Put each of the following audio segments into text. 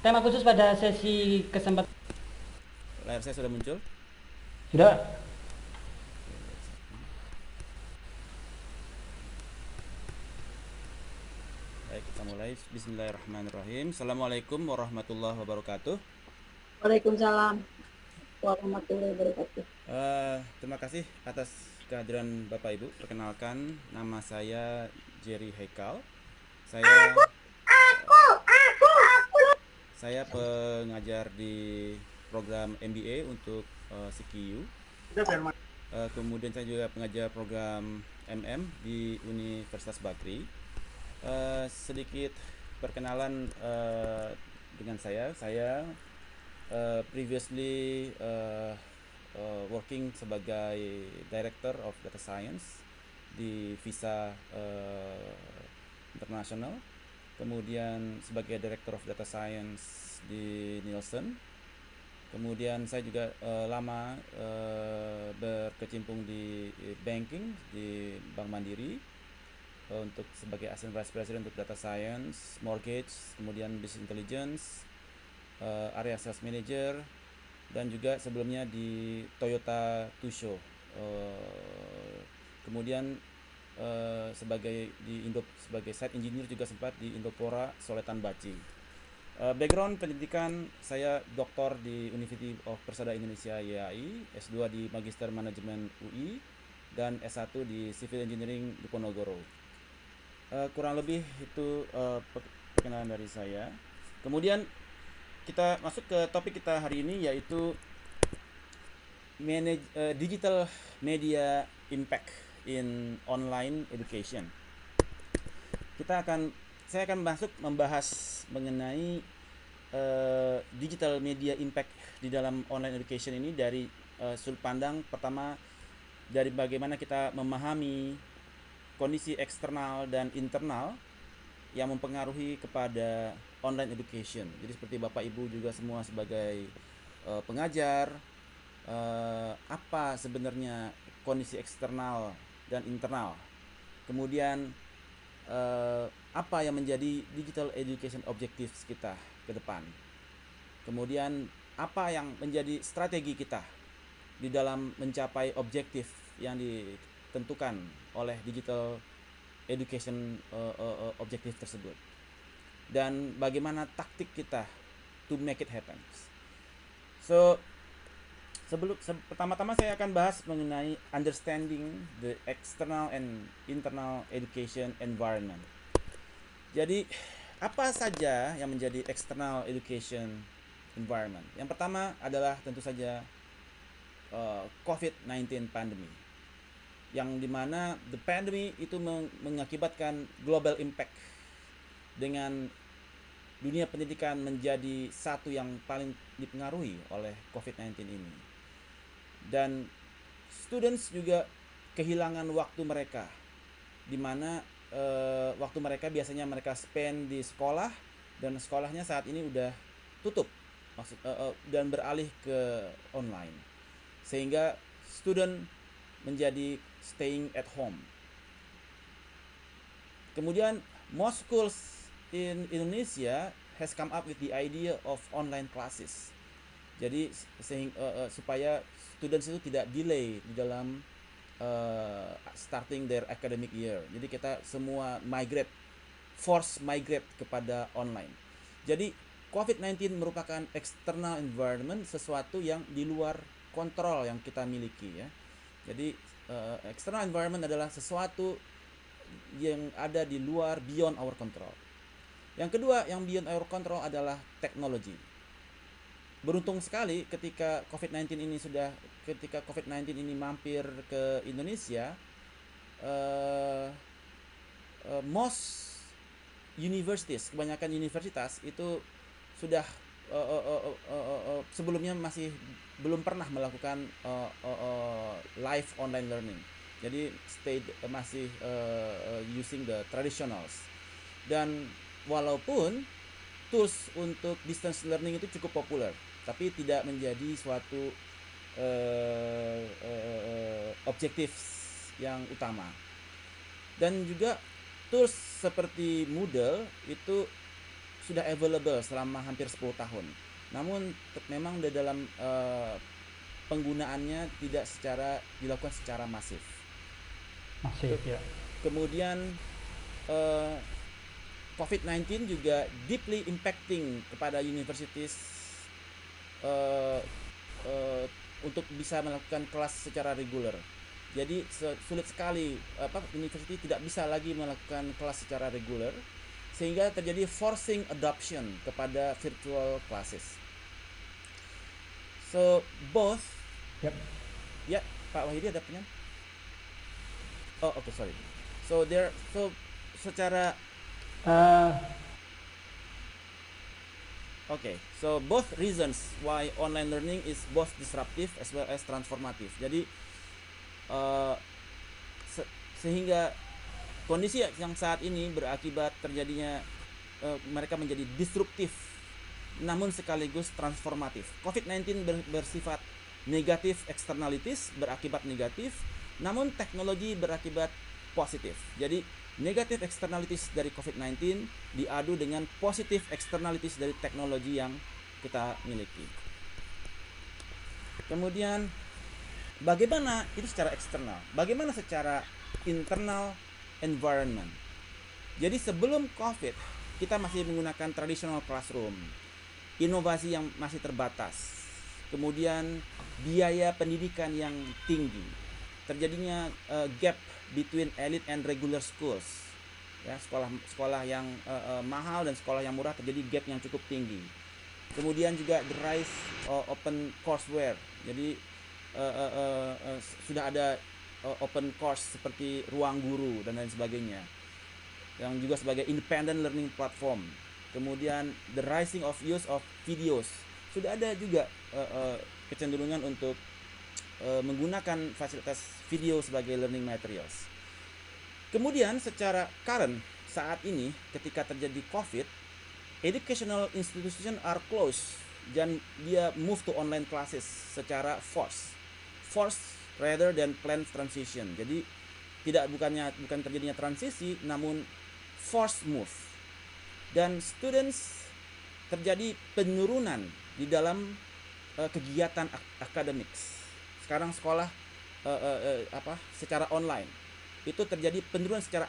tema khusus pada sesi kesempatan. Layar saya sudah muncul. Sudah. Oke, wait a second. Baik, kita mulai. Bismillahirrahmanirrahim. Assalamualaikum warahmatullahi wabarakatuh. Waalaikumsalam warahmatullahi wabarakatuh. Terima kasih atas kehadiran Bapak Ibu. Perkenalkan, nama saya Jerry Haikal. Saya pengajar di program MBA untuk CQU. Kemudian saya juga pengajar program MM di Universitas Bakri. Sedikit perkenalan dengan saya previously working sebagai Director of Data Science di Visa International, kemudian sebagai Director of Data Science di Nielsen. Kemudian saya juga lama berkecimpung di banking di Bank Mandiri untuk sebagai Assistant Vice President untuk Data Science, Mortgage, kemudian Business Intelligence, Area Sales Manager, dan juga sebelumnya di Toyota Tusho. Kemudian sebagai Site Engineer juga sempat di Indopora Soletan Baci. Background pendidikan saya doktor di University of Persada Indonesia YAI, S2 di Magister Manajemen UI, dan S1 di Civil Engineering di Ponorogo. Kurang lebih itu perkenalan dari saya. Kemudian kita masuk ke topik kita hari ini, yaitu digital media impact in online education. Saya akan membahas mengenai digital media impact di dalam online education ini dari sudut pandang pertama, dari bagaimana kita memahami kondisi eksternal dan internal yang mempengaruhi kepada online education. Jadi seperti Bapak Ibu juga semua sebagai pengajar, apa sebenarnya kondisi eksternal dan internal. Kemudian apa yang menjadi digital education objectives kita ke depan. Kemudian apa yang menjadi strategi kita di dalam mencapai objektif yang ditentukan oleh digital education objektif tersebut. Dan bagaimana taktik kita to make it happen. So, pertama-tama saya akan bahas mengenai understanding the external and internal education environment. Jadi, apa saja yang menjadi external education environment? Yang pertama adalah tentu saja COVID-19 pandemi, yang dimana the pandemic itu mengakibatkan global impact, dengan dunia pendidikan menjadi satu yang paling dipengaruhi oleh COVID-19 ini. Dan students juga kehilangan waktu mereka, di mana waktu mereka biasanya mereka spend di sekolah, dan sekolahnya saat ini udah tutup, dan beralih ke online, sehingga student menjadi staying at home. Kemudian most schools in Indonesia has come up with the idea of online classes. Jadi supaya students itu tidak delay di dalam starting their academic year. Jadi kita semua force migrate kepada online. Jadi COVID-19 merupakan external environment, sesuatu yang di luar kontrol yang kita miliki, ya. Jadi external environment adalah sesuatu yang ada di luar, beyond our control. Yang kedua, yang beyond our control adalah teknologi. Beruntung sekali ketika COVID-19 ini mampir ke Indonesia, most universities, kebanyakan universitas itu sudah sebelumnya masih belum pernah melakukan live online learning. Jadi masih using the traditionals. Dan walaupun tools untuk distance learning itu cukup populer, tapi tidak menjadi suatu objektif yang utama. Dan juga tools seperti Moodle itu sudah available selama hampir 10 tahun. Namun memang di dalam penggunaannya tidak dilakukan secara masif. Masif ya. Kemudian COVID-19 juga deeply impacting kepada universities untuk bisa melakukan kelas secara reguler. Jadi sulit sekali university tidak bisa lagi melakukan kelas secara reguler, sehingga terjadi forcing adoption kepada virtual classes. So both, Yep. ya Pak Wahidi ada pertanyaan? Oh oke, sorry. So secara Eh, Okay, so both reasons why online learning is both disruptive as well as transformative. Jadi sehingga kondisi yang saat ini berakibat terjadinya mereka menjadi disruptif, namun sekaligus transformatif. COVID-19 bersifat negatif externalities, berakibat negatif, namun teknologi berakibat positif. Jadi negative externalities dari COVID-19 diadu dengan positive externalities dari teknologi yang kita miliki. Kemudian bagaimana itu secara eksternal, bagaimana secara internal environment. Jadi sebelum COVID kita masih menggunakan traditional classroom, inovasi yang masih terbatas, kemudian biaya pendidikan yang tinggi, terjadinya gap between elite and regular schools, ya, sekolah yang mahal dan sekolah yang murah, terjadi gap yang cukup tinggi. Kemudian juga the rise open courseware, jadi sudah ada open course seperti Ruang Guru dan lain sebagainya, yang juga sebagai independent learning platform. Kemudian the rising of use of videos, sudah ada juga kecenderungan untuk menggunakan fasilitas video sebagai learning materials. Kemudian secara current saat ini ketika terjadi COVID, educational institution are closed dan dia move to online classes secara force rather than planned transition. Jadi bukan terjadinya transisi, namun forced move. Dan students terjadi penurunan di dalam kegiatan academics. Sekarang sekolah secara online itu terjadi penurunan secara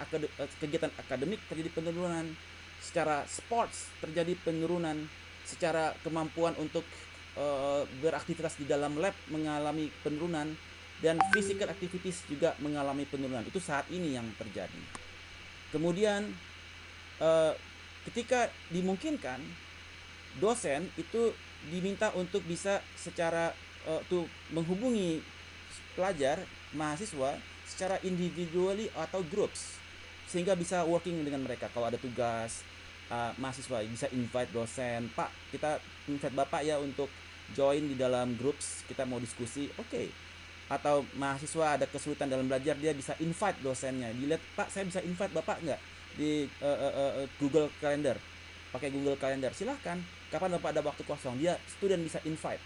kegiatan akademik, terjadi penurunan secara sports, terjadi penurunan secara kemampuan untuk beraktivitas di dalam lab mengalami penurunan, dan physical activities juga mengalami penurunan. Itu saat ini yang terjadi. Kemudian ketika dimungkinkan, dosen itu diminta untuk bisa secara menghubungi pelajar, mahasiswa secara individually atau groups, sehingga bisa working dengan mereka. Kalau ada tugas, mahasiswa bisa invite dosen, Pak, kita invite Bapak ya untuk join di dalam groups, kita mau diskusi, oke. Atau mahasiswa ada kesulitan dalam belajar, dia bisa invite dosennya, dilihat, Pak, saya bisa invite Bapak nggak di Google Calendar, pakai Google Calendar, silahkan, kapan Bapak ada waktu kosong, dia student bisa invite.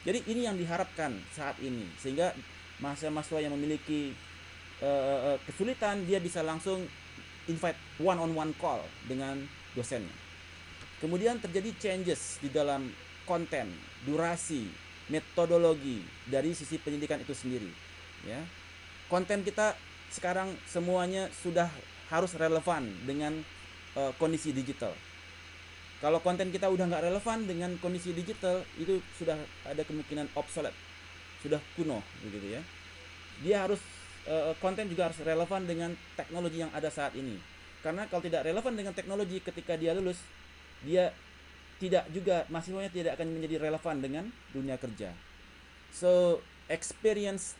Jadi ini yang diharapkan saat ini, sehingga mahasiswa yang memiliki kesulitan, dia bisa langsung invite one-on-one call dengan dosennya. Kemudian terjadi changes di dalam konten, durasi, metodologi dari sisi pendidikan itu sendiri. Ya, konten kita sekarang semuanya sudah harus relevan dengan kondisi digital. Kalau konten kita udah nggak relevan dengan kondisi digital, itu sudah ada kemungkinan obsolete, sudah kuno, begitu ya. Dia harus konten juga harus relevan dengan teknologi yang ada saat ini. Karena kalau tidak relevan dengan teknologi ketika dia lulus, dia tidak juga, mahasiswanya tidak akan menjadi relevan dengan dunia kerja. So, experience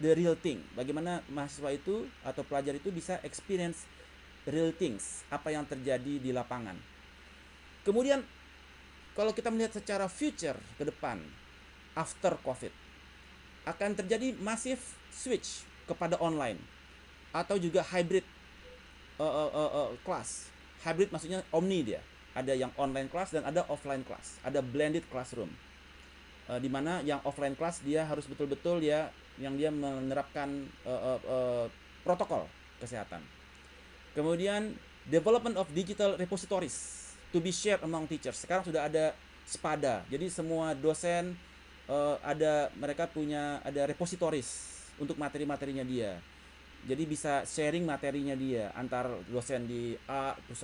the real thing. Bagaimana mahasiswa itu atau pelajar itu bisa experience real things, apa yang terjadi di lapangan. Kemudian kalau kita melihat secara future ke depan, after COVID, akan terjadi massive switch kepada online atau juga hybrid class. Hybrid maksudnya omni dia. Ada yang online class dan ada offline class. Ada blended classroom. Di mana yang offline class dia harus betul-betul ya, yang dia menerapkan protokol kesehatan. Kemudian development of digital repositories. to be shared among teachers. Sekarang sudah ada SPADA. Jadi semua dosen mereka punya ada repositories untuk materi-materinya dia. Jadi bisa sharing materinya dia antar dosen di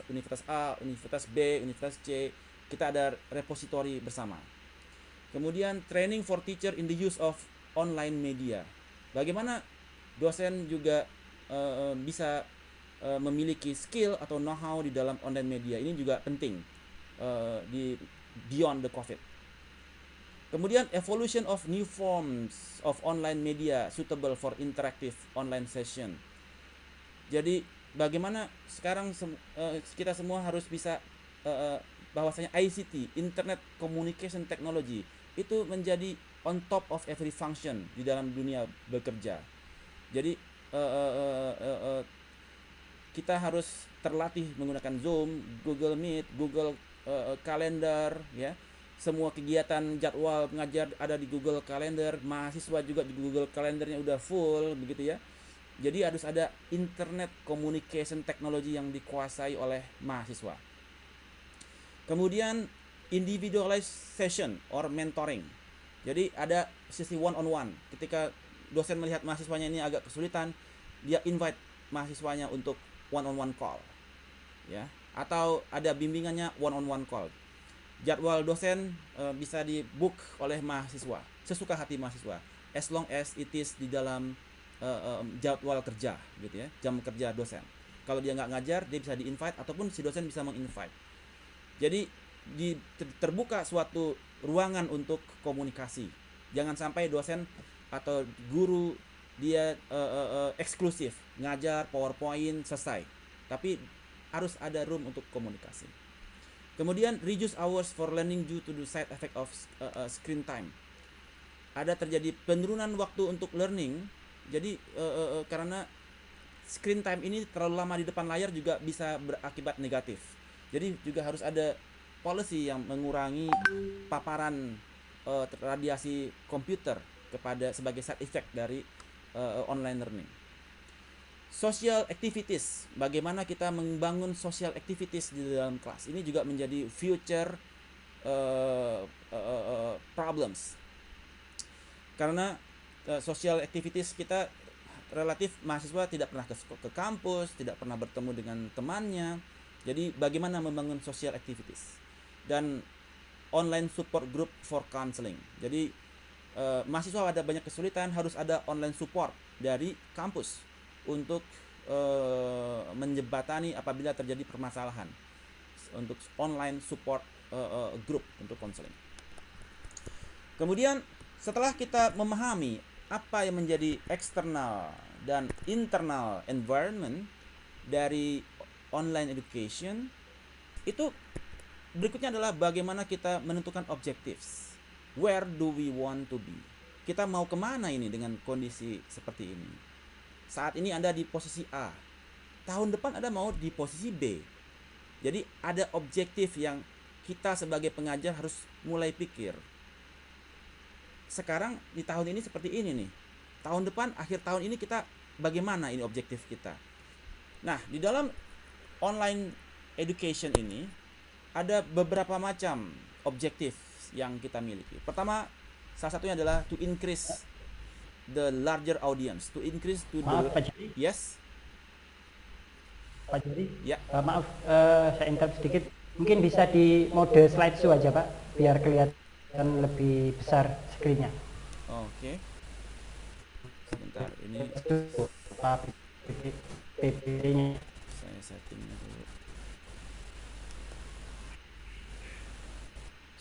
Universitas A, Universitas B, Universitas C. Kita ada repository bersama. Kemudian training for teacher in the use of online media. Bagaimana dosen juga bisa memiliki skill atau know-how di dalam online media. Ini juga penting di beyond the COVID. Kemudian evolution of new forms of online media suitable for interactive online session. Jadi bagaimana sekarang kita semua harus bisa bahwasanya ICT, Internet Communication Technology, itu menjadi on top of every function di dalam dunia bekerja. Jadi kita harus terlatih menggunakan Zoom, Google Meet, Google Calendar, ya. Semua kegiatan jadwal mengajar ada di Google Calendar, mahasiswa juga di Google Calendarnya udah full, begitu ya. Jadi harus ada Internet Communication Technology yang dikuasai oleh mahasiswa. Kemudian individualized session or mentoring. Jadi ada sesi one on one. Ketika dosen melihat mahasiswanya ini agak kesulitan, dia invite mahasiswanya untuk one on one call, ya. Atau ada bimbingannya one on one call. Jadwal dosen bisa di book oleh mahasiswa sesuka hati mahasiswa, as long as it is di dalam jadwal kerja, gitu ya, jam kerja dosen. Kalau dia nggak ngajar, dia bisa di invite ataupun si dosen bisa menginvite. Jadi terbuka suatu ruangan untuk komunikasi. Jangan sampai dosen atau guru dia eksklusif ngajar PowerPoint selesai, tapi harus ada room untuk komunikasi. Kemudian reduce hours for learning due to the side effect of screen time. Ada terjadi penurunan waktu untuk learning. Jadi karena screen time ini terlalu lama di depan layar juga bisa berakibat negatif. Jadi juga harus ada policy yang mengurangi paparan radiasi komputer sebagai side effect dari online learning. Social activities, bagaimana kita membangun social activities di dalam kelas, ini juga menjadi future problems. Karena social activities kita relatif mahasiswa tidak pernah ke kampus, tidak pernah bertemu dengan temannya. Jadi bagaimana membangun social activities dan online support group for counseling. Jadi mahasiswa ada banyak kesulitan, harus ada online support dari kampus untuk menjembatani apabila terjadi permasalahan, untuk online support group untuk counseling. Kemudian setelah kita memahami apa yang menjadi external dan internal environment dari online education, itu berikutnya adalah bagaimana kita menentukan objectives. Where do we want to be? Kita mau kemana ini dengan kondisi seperti ini? Saat ini Anda di posisi A, tahun depan Anda mau di posisi B. Jadi ada objektif yang kita sebagai pengajar harus mulai pikir. Sekarang di tahun ini seperti ini nih. Tahun depan, akhir tahun ini kita bagaimana ini objektif kita. Nah, di dalam online education ini ada beberapa macam objektif yang kita miliki. Pertama, salah satunya adalah to increase the larger audience, to increase to Maaf, the Pak Jadi. yes. Pak Jadi, Ya. maaf, saya interrupt sedikit. Mungkin bisa di mode slideshow aja Pak, biar kelihatan lebih besar screen-nya. Oke. Sebentar, ini Pak PPT-nya. saya settingnya dulu.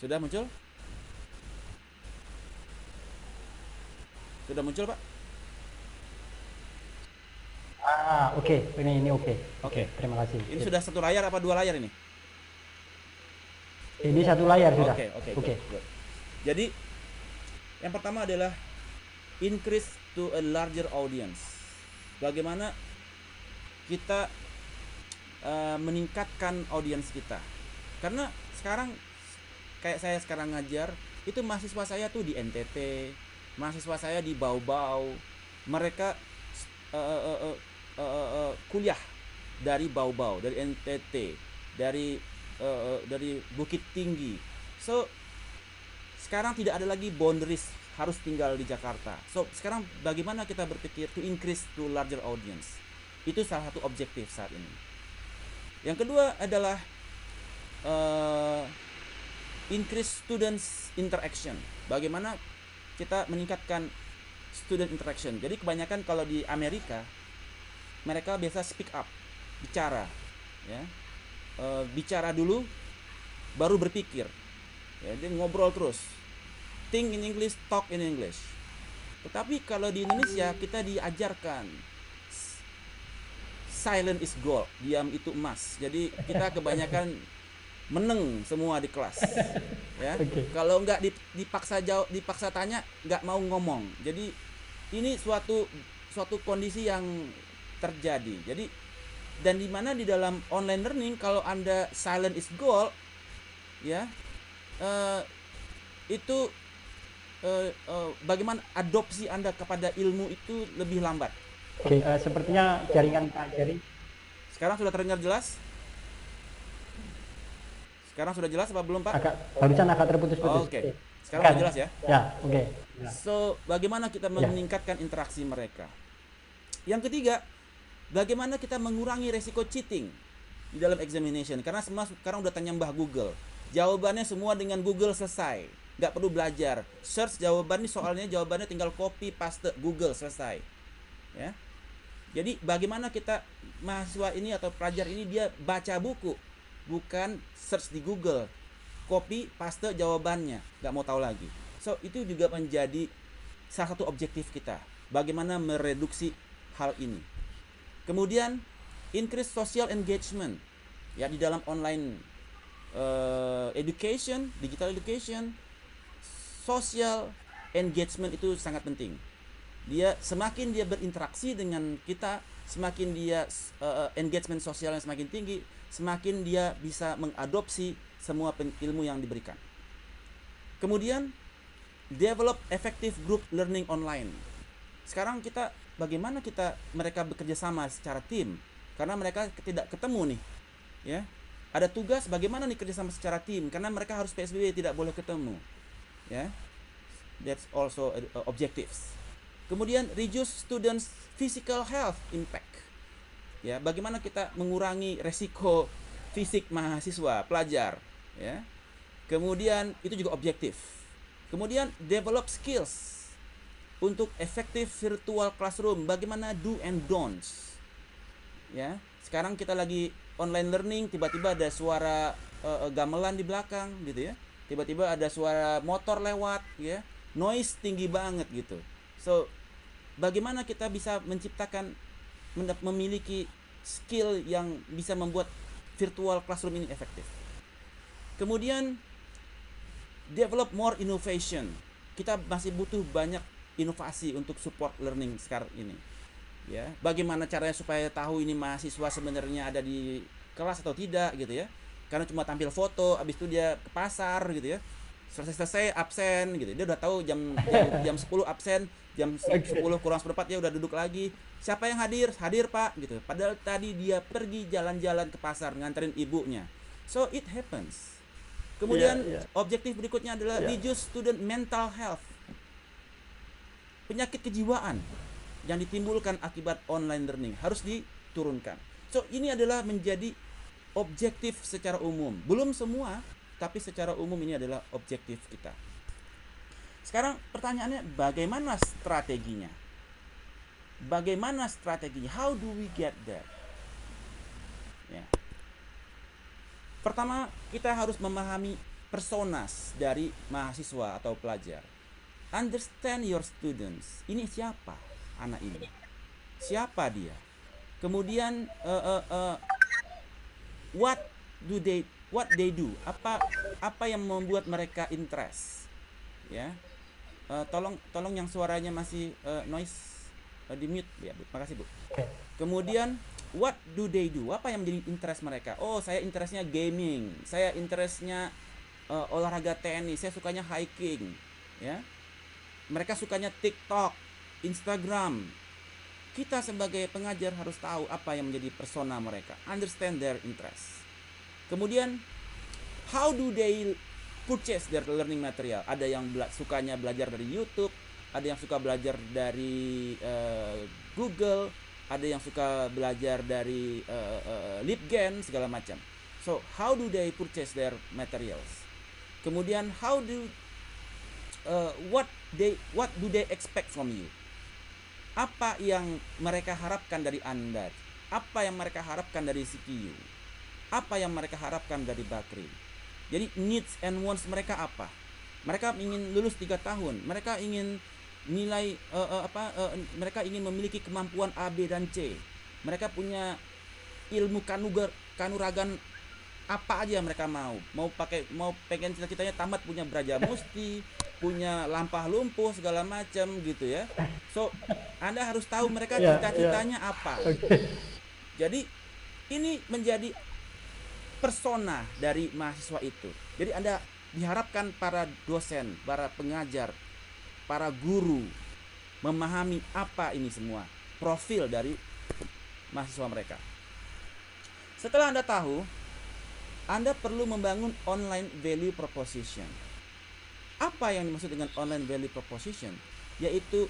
Sudah muncul? Sudah muncul, Pak? Oke. Ini oke. Oke. Terima kasih. Ini sudah satu layar apa dua layar ini? Ini satu layar sudah. Oke. Good. Jadi yang pertama adalah increase to a larger audience. Bagaimana kita meningkatkan audiens kita? Karena sekarang kayak saya sekarang ngajar, itu mahasiswa saya tuh di NTT, mahasiswa saya di Bau-Bau, mereka kuliah dari Bau-Bau, dari NTT, dari dari Bukit Tinggi. So sekarang tidak ada lagi boundaries harus tinggal di Jakarta. So sekarang bagaimana kita berpikir to increase to larger audience. Itu salah satu objektif saat ini. Yang kedua adalah increase students interaction. Bagaimana kita meningkatkan student interaction. Jadi kebanyakan kalau di Amerika mereka biasa speak up, bicara, ya, bicara dulu, baru berpikir. Ya, dia ngobrol terus, think in English, talk in English. Tetapi kalau di Indonesia kita diajarkan silent is gold, diam itu emas. Jadi kita kebanyakan meneng semua di kelas, ya. Kalau nggak dipaksa jawab, dipaksa tanya, nggak mau ngomong. Jadi ini suatu kondisi yang terjadi. Jadi dan di mana di dalam online learning kalau Anda silent is gold, ya, itu bagaimana adopsi Anda kepada ilmu itu lebih lambat. Oke, sepertinya jaringan Pak Jerry. Sekarang sudah terdengar jelas? Sekarang sudah jelas apa belum, Pak? Barusan agak terputus-putus. Oke. Sekarang sudah jelas ya? Ya, oke. So, bagaimana kita meningkatkan interaksi mereka? Yang ketiga, bagaimana kita mengurangi resiko cheating di dalam examination? Karena semua sekarang udah tanya Mbah Google. Jawabannya semua dengan Google selesai. Nggak perlu belajar. Search jawaban, soalnya jawabannya tinggal copy, paste, Google, selesai. Ya. Jadi bagaimana kita mahasiswa ini atau pelajar ini dia baca buku, bukan search di Google, copy paste jawabannya, nggak mau tahu lagi. So itu juga menjadi salah satu objektif kita, bagaimana mereduksi hal ini. Kemudian increase social engagement, ya, di dalam online education, digital education, social engagement itu sangat penting. Dia semakin dia berinteraksi dengan kita, semakin dia engagement sosialnya semakin tinggi, semakin dia bisa mengadopsi semua ilmu yang diberikan. Kemudian develop effective group learning online. Sekarang kita bagaimana mereka bekerja sama secara tim, karena mereka tidak ketemu nih, ya. Ada tugas bagaimana nih kerjasama secara tim, karena mereka harus PSBB, tidak boleh ketemu, ya. That's also objectives. Kemudian reduce students physical health impact. Ya, bagaimana kita mengurangi resiko fisik mahasiswa, pelajar, ya. Kemudian itu juga objektif. Kemudian develop skills untuk effective virtual classroom, bagaimana do and don'ts. Ya, sekarang kita lagi online learning, tiba-tiba ada suara gamelan di belakang gitu ya. Tiba-tiba ada suara motor lewat, ya. Noise tinggi banget gitu. So, bagaimana kita bisa menciptakan, memiliki skill yang bisa membuat virtual classroom ini efektif. Kemudian develop more innovation. Kita masih butuh banyak inovasi untuk support learning sekarang ini. Ya, bagaimana caranya supaya tahu ini mahasiswa sebenarnya ada di kelas atau tidak gitu ya. Karena cuma tampil foto, habis itu dia ke pasar gitu ya. Selesai absen gitu. Dia udah tahu jam 10 absen, jam 10 kurang seperempat dia udah duduk lagi. Siapa yang hadir? Hadir, Pak, gitu. Padahal tadi dia pergi jalan-jalan ke pasar nganterin ibunya. So it happens. Kemudian objektif berikutnya adalah reduce student mental health. Penyakit kejiwaan yang ditimbulkan akibat online learning harus diturunkan. So ini adalah menjadi objektif secara umum. Belum semua, tapi secara umum ini adalah objektif kita. Sekarang pertanyaannya, bagaimana strateginya? Bagaimana strateginya? How do we get there? Ya. Pertama, kita harus memahami personas dari mahasiswa atau pelajar. Understand your students. Ini siapa anak ini? Siapa dia? Kemudian what they do, apa yang membuat mereka interest, ya. Tolong yang suaranya masih noise di mute ya, Bu. Makasih, Bu. Kemudian what do they do, apa yang menjadi interest mereka? Oh, saya interestnya gaming, saya interestnya olahraga tenis, saya sukanya hiking, ya. Mereka sukanya TikTok, Instagram. Kita sebagai pengajar harus tahu apa yang menjadi persona mereka, understand their interest. Kemudian how do they purchase their learning material? Ada yang sukanya belajar dari YouTube, ada yang suka belajar dari Google, ada yang suka belajar dari LibGen segala macam. So how do they purchase their materials? Kemudian what do they expect from you? Apa yang mereka harapkan dari Anda? Apa yang mereka harapkan dari CQ? Apa yang mereka harapkan dari Bakri? Jadi needs and wants mereka apa? Mereka ingin lulus 3 tahun. Mereka ingin nilai mereka ingin memiliki kemampuan A, B dan C. Mereka punya ilmu kanuragan apa aja mereka mau. Mau pengen cita-citanya tamat punya Braja Musti, punya lampah lumpuh segala macam gitu ya. So, Anda harus tahu mereka cita-citanya apa. Jadi ini menjadi persona dari mahasiswa itu. Jadi Anda diharapkan para dosen, para pengajar, para guru memahami apa ini semua, profil dari mahasiswa mereka. Setelah Anda tahu, Anda perlu membangun online value proposition. Apa yang dimaksud dengan online value proposition? Yaitu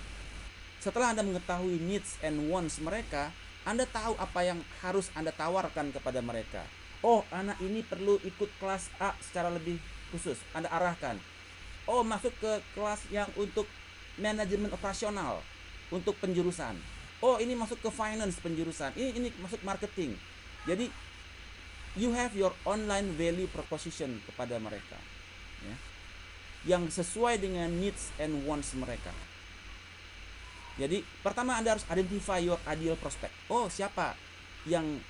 setelah Anda mengetahui needs and wants mereka, Anda tahu apa yang harus Anda tawarkan kepada mereka. Oh, anak ini perlu ikut kelas A secara lebih khusus. Anda arahkan. Oh, masuk ke kelas yang untuk manajemen operasional, untuk penjurusan. Oh, ini masuk ke finance penjurusan. Ini masuk marketing. Jadi, you have your online value proposition kepada mereka. Ya. Yang sesuai dengan needs and wants mereka. Jadi, pertama Anda harus identify your ideal prospect. Oh, siapa yang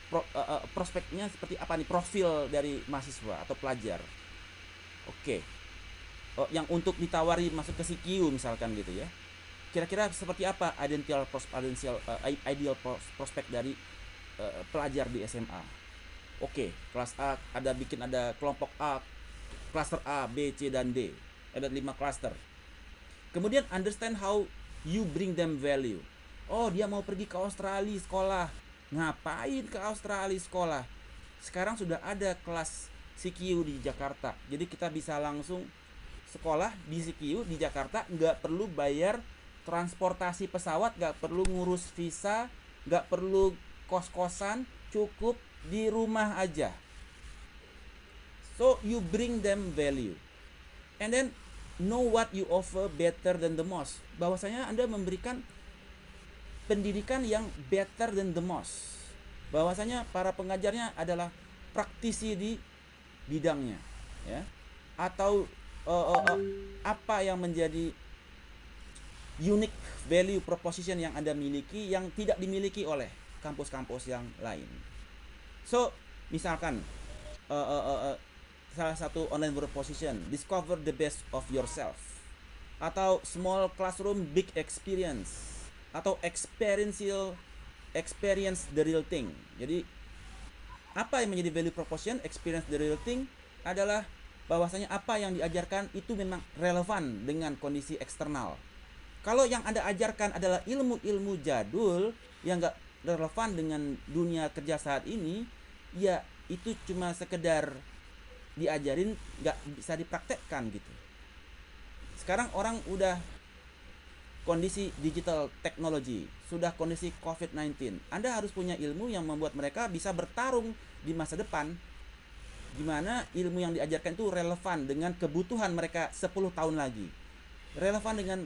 prospeknya seperti apa nih, profil dari mahasiswa atau pelajar. Oke. Yang untuk ditawari masuk ke CQ misalkan gitu ya. Kira-kira seperti apa ideal prospek dari pelajar di SMA. Oke, kelas A ada kelompok A, cluster A, B, C dan D. Ada 5 cluster. Kemudian understand how you bring them value. Oh, dia mau pergi ke Australia sekolah. Ngapain ke Australia sekolah? Sekarang sudah ada kelas CQ di Jakarta. Jadi kita bisa langsung sekolah di CQ di Jakarta, nggak perlu bayar transportasi pesawat, nggak perlu ngurus visa, nggak perlu kos-kosan, cukup di rumah aja. So you bring them value. And then know what you offer better than the most. Bahwasanya Anda memberikan pendidikan yang better than the most. Bahwasanya para pengajarnya adalah praktisi di bidangnya, ya. Atau apa yang menjadi unique value proposition yang Anda miliki yang tidak dimiliki oleh kampus-kampus yang lain. So, misalkan salah satu online proposition, discover the best of yourself, atau small classroom big experience, atau experience the real thing. Jadi apa yang menjadi value proposition, experience the real thing adalah bahwasanya apa yang diajarkan itu memang relevan dengan kondisi eksternal. Kalau yang Anda ajarkan adalah ilmu-ilmu jadul yang gak relevan dengan dunia kerja saat ini, ya itu cuma sekedar diajarin, gak bisa dipraktekkan gitu. Sekarang orang udah kondisi digital teknologi, sudah kondisi COVID-19. Anda harus punya ilmu yang membuat mereka bisa bertarung di masa depan, di mana ilmu yang diajarkan itu relevan dengan kebutuhan mereka 10 tahun lagi, relevan dengan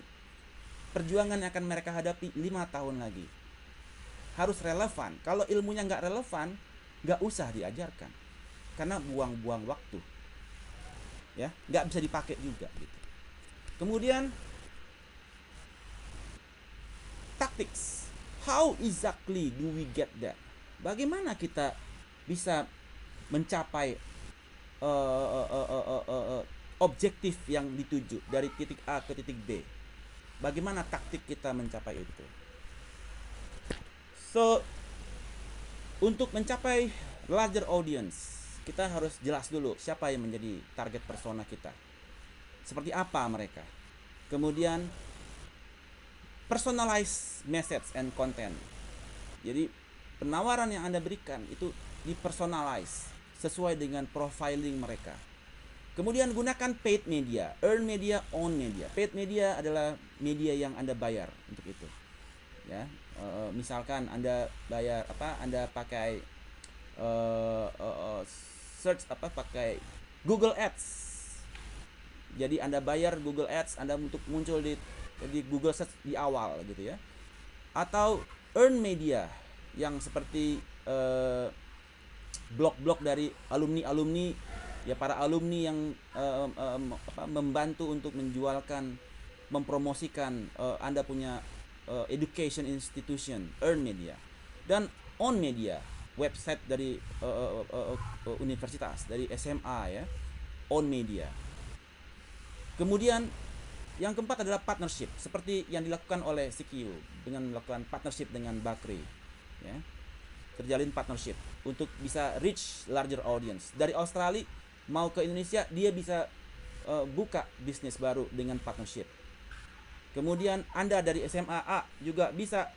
perjuangan yang akan mereka hadapi 5 tahun lagi. Harus relevan. Kalau ilmunya nggak relevan, nggak usah diajarkan, karena buang-buang waktu, ya, nggak bisa dipakai juga gitu. Kemudian tactics. How exactly do we get that? Bagaimana kita bisa mencapai objektif yang dituju dari titik A ke titik B? Bagaimana taktik kita mencapai itu? So, untuk mencapai larger audience, kita harus jelas dulu siapa yang menjadi target persona kita. Seperti apa mereka? Kemudian personalized message and content. Jadi penawaran yang Anda berikan itu dipersonalize sesuai dengan profiling mereka. Kemudian gunakan paid media, earn media, own media. Paid media adalah media yang Anda bayar untuk itu. Ya, misalkan Anda bayar apa? Anda pakai search apa? Pakai Google Ads. Jadi Anda bayar Google Ads Anda untuk muncul di Google Search di awal gitu ya. Atau earn media yang seperti blog-blog dari alumni-alumni ya, para alumni yang membantu untuk menjualkan, mempromosikan Anda punya education institution, earn media. Dan own media, website dari universitas, dari SMA ya, own media. Kemudian yang keempat adalah partnership, seperti yang dilakukan oleh CQ dengan melakukan partnership dengan Bakri ya. Terjalin partnership untuk bisa reach larger audience. Dari Australia mau ke Indonesia, dia bisa buka bisnis baru dengan partnership. Kemudian Anda dari SMA A juga bisa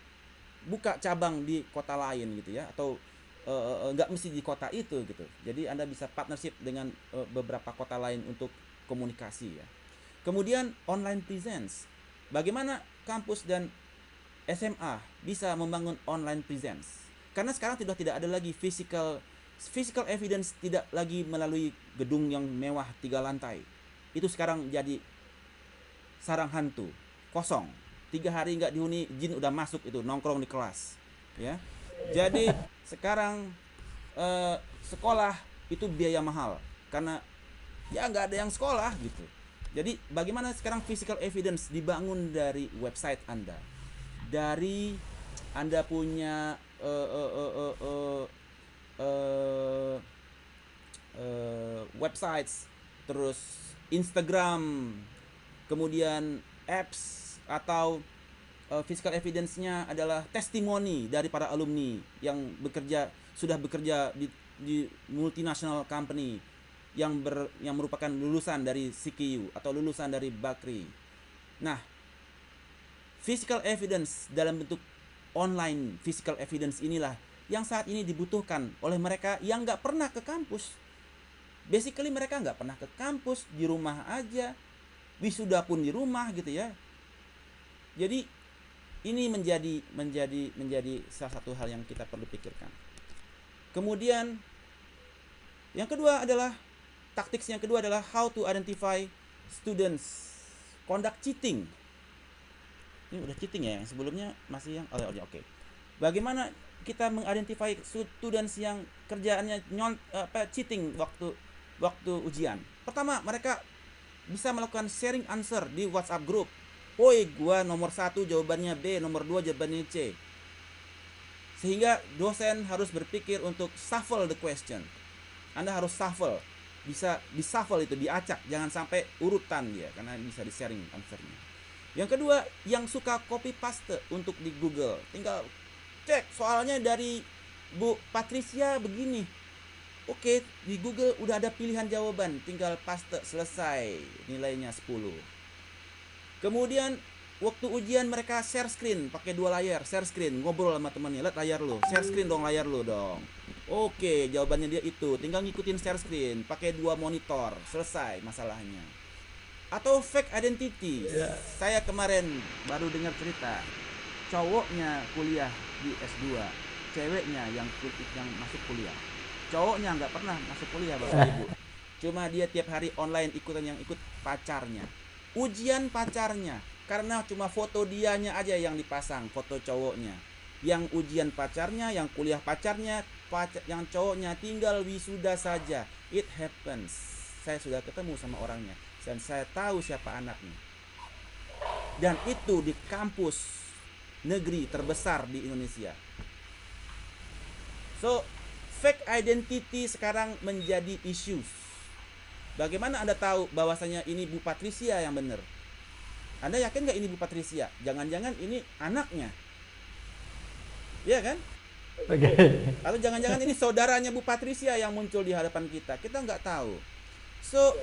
buka cabang di kota lain gitu ya, atau nggak mesti di kota itu gitu. Jadi Anda bisa partnership dengan beberapa kota lain untuk komunikasi ya. Kemudian online presence. Bagaimana kampus dan SMA bisa membangun online presence? Karena sekarang tidak ada lagi physical evidence, tidak lagi melalui gedung yang mewah 3 lantai. Itu sekarang jadi sarang hantu, kosong. 3 hari nggak dihuni, jin udah masuk itu nongkrong di kelas. Ya, jadi sekarang sekolah itu biaya mahal karena ya nggak ada yang sekolah gitu. Jadi bagaimana sekarang physical evidence dibangun dari website Anda, dari Anda punya websites, terus Instagram, kemudian apps, atau physical evidence-nya adalah testimoni dari para alumni yang sudah bekerja di multinational company yang merupakan lulusan dari CQ atau lulusan dari Bakri. Nah, physical evidence dalam bentuk online physical evidence inilah yang saat ini dibutuhkan oleh mereka yang nggak pernah ke kampus. Basically mereka nggak pernah ke kampus, di rumah aja, wisuda pun di rumah gitu ya. Jadi ini menjadi salah satu hal yang kita perlu pikirkan. Kemudian yang kedua adalah tactics yang kedua adalah how to identify students conduct cheating. Ini udah cheating ya, yang sebelumnya masih yang oke. Bagaimana kita mengidentify students yang kerjaannya cheating waktu ujian? Pertama, mereka bisa melakukan sharing answer di WhatsApp group. Woi, gua nomor 1 jawabannya B, nomor 2 jawabannya C. Sehingga dosen harus berpikir untuk shuffle the question. Anda harus shuffle, bisa di-shuffle itu, diacak, jangan sampai urutan dia, karena bisa di-sharing answernya. Yang kedua, yang suka copy paste untuk di Google, tinggal cek soalnya dari Bu Patricia begini. Oke, di Google udah ada pilihan jawaban, tinggal paste, selesai, nilainya 10. Kemudian waktu ujian mereka share screen, pakai 2 layar, share screen, ngobrol sama temannya, lihat layar lu, share screen dong layar lu dong. Oke, jawabannya dia itu, tinggal ngikutin share screen, pakai 2 monitor, selesai masalahnya. Atau fake identity. Saya kemarin baru dengar cerita, cowoknya kuliah di S2, ceweknya yang masuk kuliah. Cowoknya nggak pernah masuk kuliah, Bapak Ibu. Cuma dia tiap hari online yang ikut pacarnya. Ujian pacarnya, karena cuma foto dianya aja yang dipasang, foto cowoknya. Yang ujian pacarnya, yang kuliah pacarnya, yang cowoknya tinggal wisuda saja. It happens. Saya sudah ketemu sama orangnya dan saya tahu siapa anaknya. Dan itu di kampus negeri terbesar di Indonesia. So, fake identity sekarang menjadi isu. Bagaimana Anda tahu bahwasanya ini Bu Patricia yang benar? Anda yakin nggak ini Bu Patricia? Jangan-jangan ini anaknya. Iya kan? Oke. Atau jangan-jangan ini saudaranya Bu Patricia yang muncul di hadapan kita. Kita nggak tahu. So,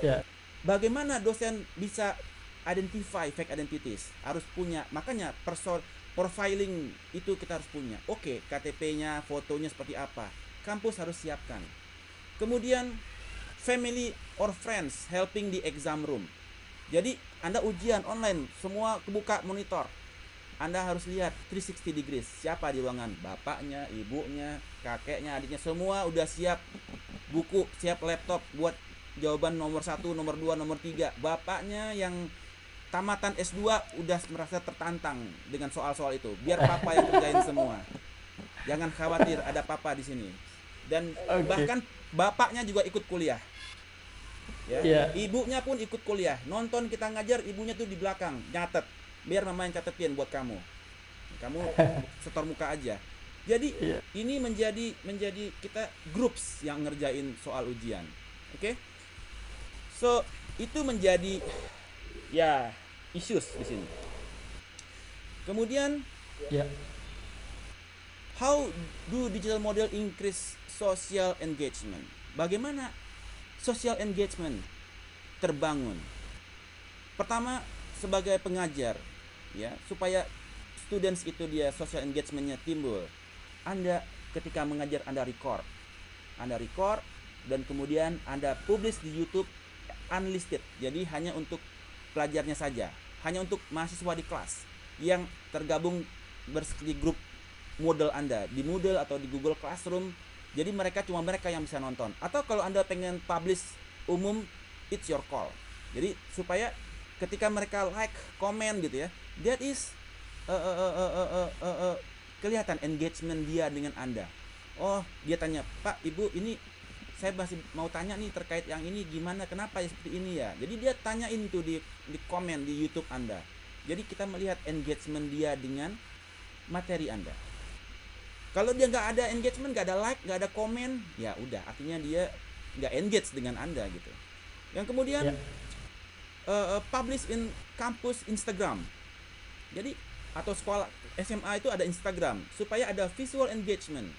bagaimana dosen bisa identify fake identities? Harus punya. Makanya profiling itu kita harus punya. Oke, KTP-nya, fotonya seperti apa? Kampus harus siapkan. Kemudian family or friends helping the exam room. Jadi Anda ujian online, semua kebuka monitor. Anda harus lihat 360 degrees. Siapa di ruangan? Bapaknya, ibunya, kakeknya, adiknya, semua udah siap buku, siap laptop buat jawaban nomor 1, nomor 2, nomor 3. Bapaknya yang tamatan S2 udah merasa tertantang dengan soal-soal itu. Biar papa yang kerjain semua. Jangan khawatir, ada papa di sini. Dan bahkan bapaknya juga ikut kuliah. Ya. Ibunya pun ikut kuliah. Nonton kita ngajar, ibunya tuh di belakang nyatet. Biar mama yang catetin buat kamu. Kamu setor muka aja. Jadi ini menjadi kita groups yang ngerjain soal ujian. Oke? So, itu menjadi ya issues di sini. Kemudian how do digital model increase social engagement? Bagaimana social engagement terbangun? Pertama, sebagai pengajar, ya, supaya students itu dia social engagementnya timbul. Anda ketika mengajar Anda record dan kemudian Anda publish di YouTube unlisted. Jadi hanya untuk pelajarnya saja, hanya untuk mahasiswa di kelas yang tergabung di grup Moodle Anda, di Moodle atau di Google Classroom. Jadi cuma mereka yang bisa nonton. Atau kalau Anda pengen publish umum, it's your call. Jadi supaya ketika mereka like, komen gitu ya, that is kelihatan engagement dia dengan Anda. Oh, dia tanya, Pak, Ibu, ini saya masih mau tanya nih terkait yang ini gimana, kenapa ya seperti ini ya. Jadi dia tanyain tuh di komen di YouTube Anda. Jadi kita melihat engagement dia dengan materi Anda. Kalau dia nggak ada engagement, nggak ada like, nggak ada komen, ya udah, artinya dia nggak engage dengan Anda gitu. Yang kemudian publish in kampus Instagram. Jadi atau sekolah SMA itu ada Instagram supaya ada visual engagement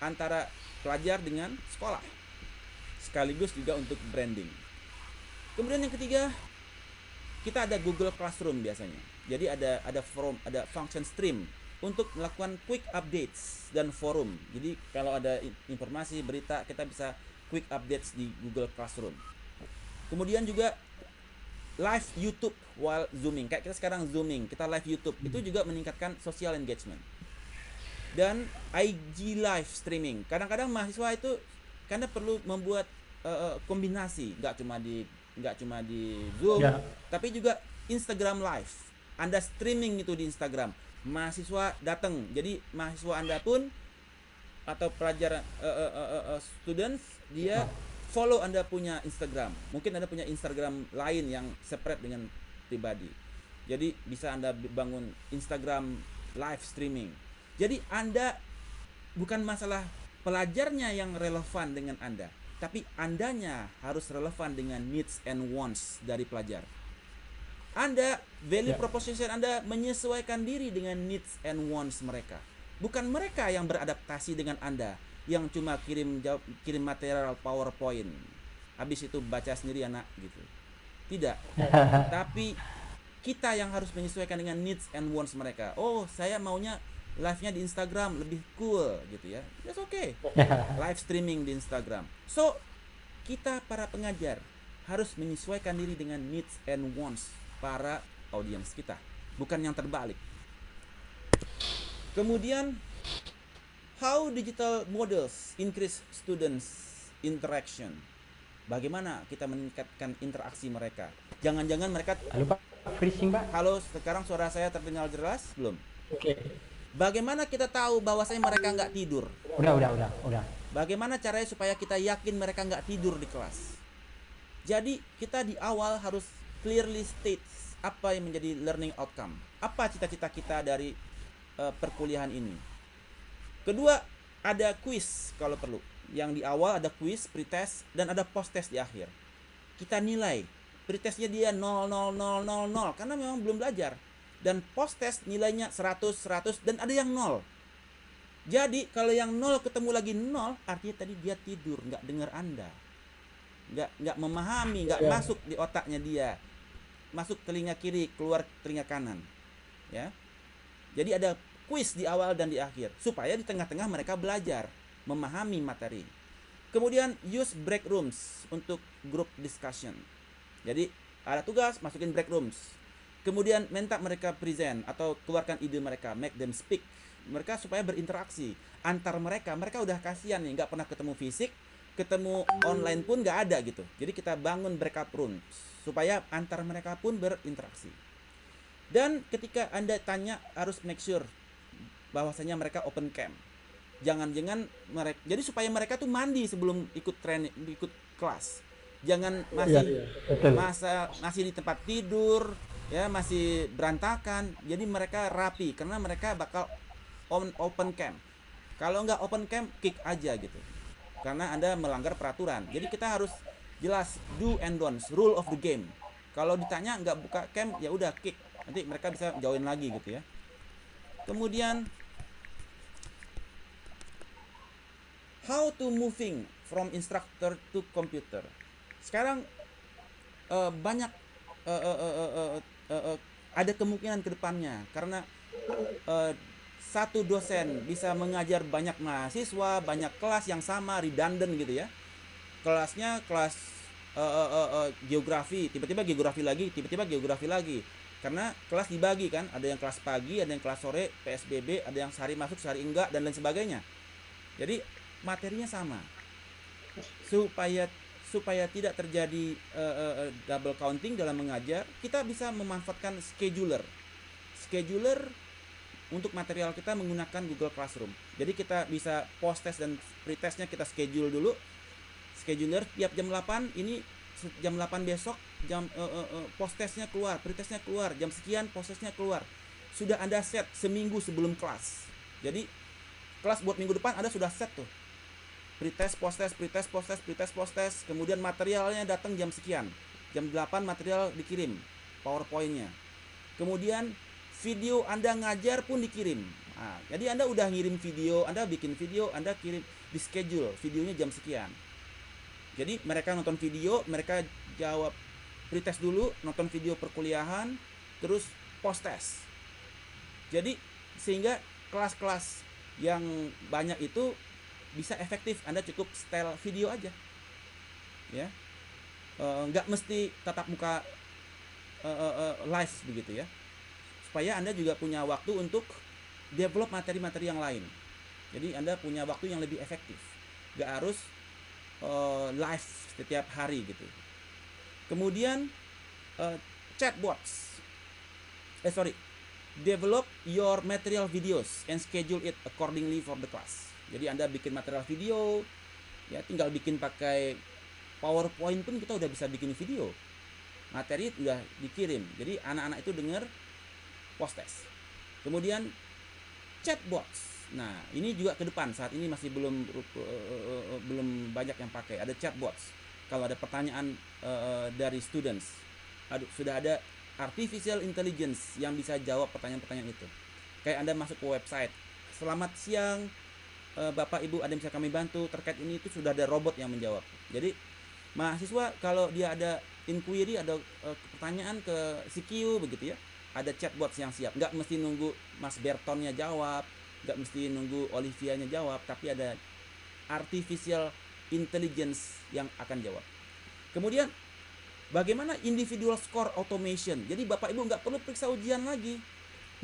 antara pelajar dengan sekolah. Sekaligus juga untuk branding. Kemudian yang ketiga, kita ada Google Classroom biasanya. Jadi ada forum, ada function stream untuk melakukan quick updates dan forum. Jadi kalau ada informasi, berita, kita bisa quick updates di Google Classroom. Kemudian juga live YouTube while zooming. Kayak kita sekarang zooming, kita live YouTube. Itu juga meningkatkan social engagement. Dan IG live streaming. Kadang-kadang mahasiswa itu karena perlu membuat kombinasi, nggak cuma di Zoom, tapi juga Instagram live. Anda streaming itu di Instagram. Mahasiswa datang, jadi mahasiswa Anda pun atau pelajar students dia follow Anda punya Instagram. Mungkin Anda punya Instagram lain yang separate dengan pribadi. Jadi bisa Anda bangun Instagram live streaming. Jadi Anda bukan masalah pelajarnya yang relevan dengan Anda, tapi Andanya harus relevan dengan needs and wants dari pelajar. Anda, value proposition Anda menyesuaikan diri dengan needs and wants mereka. Bukan mereka yang beradaptasi dengan Anda, yang cuma kirim material PowerPoint. Habis itu baca sendiri anak gitu. Tidak. Tapi kita yang harus menyesuaikan dengan needs and wants mereka. Oh, saya maunya live-nya di Instagram lebih cool gitu ya. That's okay. Live streaming di Instagram. So, kita para pengajar harus menyesuaikan diri dengan needs and wants para audiens kita, bukan yang terbalik. Kemudian, how digital models increase students interaction? Bagaimana kita meningkatkan interaksi mereka? Jangan-jangan mereka... Halo Pak, freezing Pak. Halo, sekarang suara saya terdengar jelas belum? Oke. Bagaimana kita tahu bahwasanya mereka nggak tidur? Udah. Bagaimana caranya supaya kita yakin mereka nggak tidur di kelas? Jadi kita di awal harus clearly state apa yang menjadi learning outcome. Apa cita-cita kita dari perkuliahan ini? Kedua, ada quiz kalau perlu. Yang di awal ada quiz, pretest, dan ada post-test di akhir. Kita nilai. Pretestnya dia 0, 0, 0, 0, 0. Karena memang belum belajar. Dan post-test nilainya 100, 100, dan ada yang 0. Jadi, kalau yang 0 ketemu lagi 0, artinya tadi dia tidur, nggak dengar Anda. Nggak memahami, nggak masuk di otaknya dia. Masuk telinga kiri, keluar telinga kanan. Ya. Jadi ada quiz di awal dan di akhir. Supaya di tengah-tengah mereka belajar, memahami materi. Kemudian use break rooms untuk group discussion. Jadi ada tugas, masukin break rooms. Kemudian minta mereka present atau keluarkan ide mereka, make them speak. Mereka supaya berinteraksi antar mereka. Mereka udah kasihan nih, nggak pernah ketemu fisik, ketemu online pun nggak ada gitu. Jadi kita bangun breakout rooms supaya antar mereka pun berinteraksi. Dan ketika Anda tanya harus make sure bahwasanya mereka open cam. Jangan-jangan mereka, jadi supaya mereka tuh mandi sebelum ikut training, ikut kelas. Jangan masih di tempat tidur, ya masih berantakan. Jadi mereka rapi karena mereka bakal open cam. Kalau nggak open cam, kick aja gitu. Karena Anda melanggar peraturan. Jadi kita harus jelas do and don'ts, rule of the game. Kalau ditanya nggak buka cam, ya udah kick. Nanti mereka bisa join lagi gitu ya. Kemudian how to moving from instructor to computer. Sekarang banyak ada kemungkinan ke depannya karena satu dosen bisa mengajar banyak mahasiswa, banyak kelas yang sama, redundant gitu ya. Kelasnya kelas geografi, tiba-tiba geografi lagi, tiba-tiba geografi lagi. Karena kelas dibagi kan, ada yang kelas pagi, ada yang kelas sore, PSBB, ada yang sehari masuk, sehari enggak, dan lain sebagainya. Jadi materinya sama. Supaya tidak terjadi double counting dalam mengajar, kita bisa memanfaatkan scheduler. Scheduler untuk material kita menggunakan Google Classroom. Jadi kita bisa post test dan pretestnya kita schedule dulu. Scheduler tiap jam 8 ini jam 8 besok jam post testnya keluar, pretestnya keluar, jam sekian post testnya keluar. Sudah Anda set seminggu sebelum kelas. Jadi kelas buat minggu depan Anda sudah set tuh. Pretest, post test, pretest, post test, pretest, post test. Kemudian materialnya datang jam sekian. Jam 8 material dikirim, PowerPoint-nya. Kemudian video Anda ngajar pun dikirim. Nah, jadi Anda udah ngirim video, Anda bikin video, Anda kirim di schedule videonya jam sekian. Jadi mereka nonton video, mereka jawab pretest dulu, nonton video perkuliahan, terus post test. Jadi sehingga kelas-kelas yang banyak itu bisa efektif. Anda cukup setel video aja, ya, nggak mesti tatap muka live begitu ya. Supaya Anda juga punya waktu untuk develop materi-materi yang lain. Jadi Anda punya waktu yang lebih efektif. Nggak harus live setiap hari gitu. Kemudian chatbots. Develop your material videos and schedule it accordingly for the class. Jadi Anda bikin material video, ya tinggal bikin pakai PowerPoint pun kita udah bisa bikin video. Materi udah dikirim. Jadi anak-anak itu dengar post test. Kemudian chatbots. Nah, ini juga ke depan, saat ini masih belum banyak yang pakai. Ada chatbots. Kalau ada pertanyaan dari students, sudah ada artificial intelligence yang bisa jawab pertanyaan-pertanyaan itu. Kayak Anda masuk ke website, selamat siang Bapak Ibu, ada yang bisa kami bantu terkait ini, itu sudah ada robot yang menjawab. Jadi mahasiswa kalau dia ada inquiry, ada pertanyaan ke CQ begitu ya, ada chatbots yang siap. Nggak mesti nunggu Mas Bertonnya jawab, nggak mesti nunggu Olivianya jawab, tapi ada artificial intelligence yang akan jawab. Kemudian bagaimana individual score automation. Jadi Bapak Ibu nggak perlu periksa ujian lagi,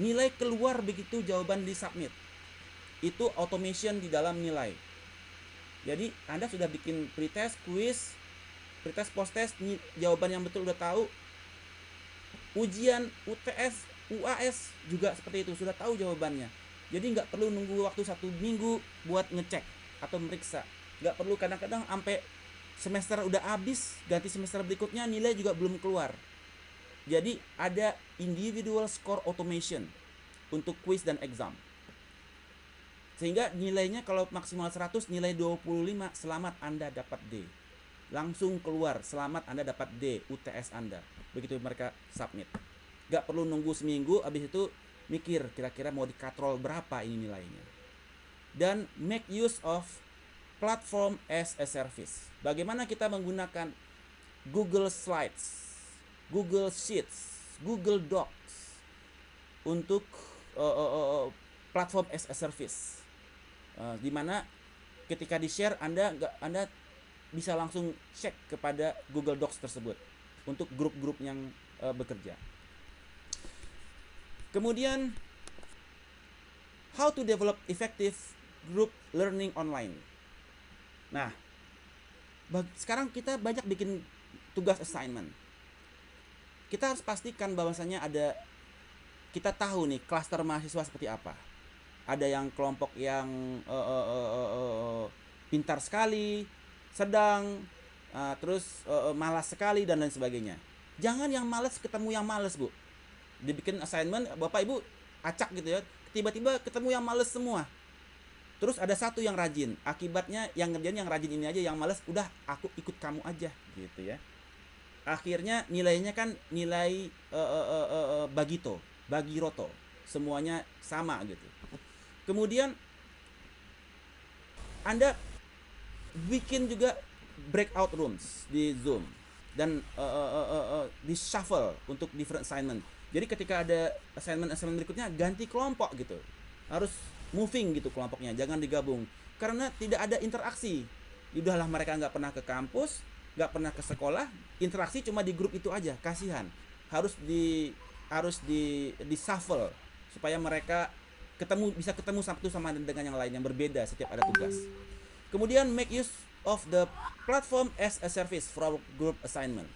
nilai keluar begitu jawaban di submit. Itu automation di dalam nilai. Jadi Anda sudah bikin pretest, quiz, pretest, post test, jawaban yang betul udah tahu. Ujian UTS, UAS juga seperti itu, sudah tahu jawabannya. Jadi nggak perlu nunggu waktu 1 minggu buat ngecek atau meriksa. Nggak perlu, kadang-kadang sampai semester udah habis, ganti semester berikutnya nilai juga belum keluar. Jadi ada individual score automation untuk quiz dan exam. Sehingga nilainya kalau maksimal 100, nilai 25, selamat Anda dapat D. Langsung keluar, selamat Anda dapat D, UTS Anda. Begitu mereka submit. Nggak perlu nunggu seminggu, habis itu mikir kira-kira mau dikatrol berapa ini nilainya. Dan make use of platform as a service. Bagaimana kita menggunakan Google Slides, Google Sheets, Google Docs untuk platform as a service. Di mana ketika di-share Anda bisa langsung cek kepada Google Docs tersebut untuk grup-grup yang bekerja. Kemudian how to develop effective group learning online. Nah, sekarang kita banyak bikin tugas assignment. Kita harus pastikan bahwasanya kita tahu nih klaster mahasiswa seperti apa. Ada yang kelompok yang pintar sekali, sedang, terus malas sekali dan lain sebagainya. Jangan yang malas ketemu yang malas, Bu. Dibikin assignment, Bapak Ibu acak gitu ya. Tiba-tiba ketemu yang malas semua. Terus ada satu yang rajin. Akibatnya yang ngerjain yang rajin ini aja, yang malas udah aku ikut kamu aja gitu ya. Akhirnya nilainya kan nilai bagiroto. Semuanya sama gitu. Kemudian Anda bikin juga breakout rooms di Zoom dan di shuffle untuk different assignment. Jadi ketika ada assignment berikutnya ganti kelompok gitu. Harus moving gitu kelompoknya, jangan digabung. Karena tidak ada interaksi. Udahlah mereka nggak pernah ke kampus, nggak pernah ke sekolah, interaksi cuma di grup itu aja, kasihan. Harus di shuffle supaya mereka bisa ketemu satu sama dengan yang lain yang berbeda setiap ada tugas. Kemudian make use of the platform as a service for our group assignment.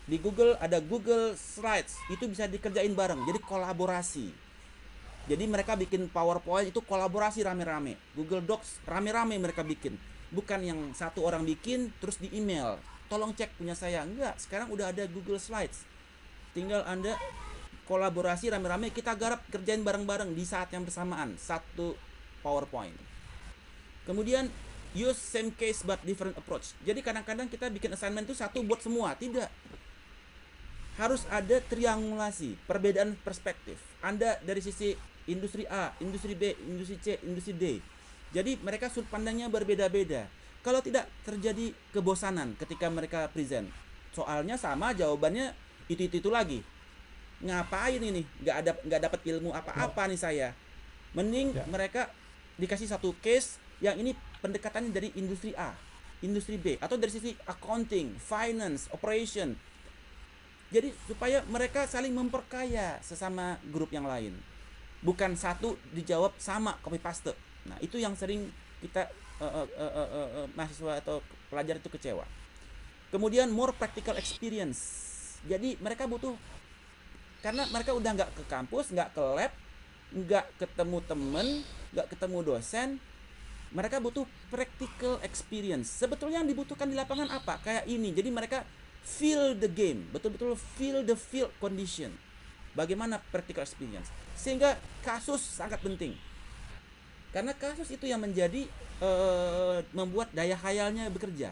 Di Google ada Google Slides, itu bisa dikerjain bareng, jadi kolaborasi. Jadi mereka bikin PowerPoint itu kolaborasi rame-rame. Google Docs rame-rame mereka bikin. Bukan yang satu orang bikin terus di email. Tolong cek punya saya. Enggak, sekarang udah ada Google Slides. Tinggal Anda kolaborasi rame-rame, kita garap kerjain bareng-bareng di saat yang bersamaan. Satu PowerPoint. Kemudian use same case but different approach. Jadi kadang-kadang kita bikin assignment itu satu buat semua. Tidak. Harus ada triangulasi, perbedaan perspektif. Anda dari sisi industri A, industri B, industri C, industri D. Jadi mereka sudut pandangnya berbeda-beda. Kalau tidak terjadi kebosanan ketika mereka present. Soalnya sama, jawabannya itu lagi. Ngapain ini? Nggak dapat ilmu apa-apa nih saya. Mending mereka dikasih satu case yang ini pendekatannya dari industri A, industri B, atau dari sisi accounting, finance, operation. Jadi supaya mereka saling memperkaya sesama grup yang lain. Bukan satu dijawab sama copy paste. Nah, itu yang sering kita mahasiswa atau pelajar itu kecewa. Kemudian more practical experience. Jadi mereka butuh, karena mereka udah nggak ke kampus, nggak ke lab, nggak ketemu temen, nggak ketemu dosen. Mereka butuh practical experience. Sebetulnya yang dibutuhkan di lapangan apa? Kayak ini. Jadi mereka feel the game, betul-betul feel the field condition. Bagaimana practical experience? Sehingga kasus sangat penting. Karena kasus itu yang menjadi membuat daya khayalnya bekerja,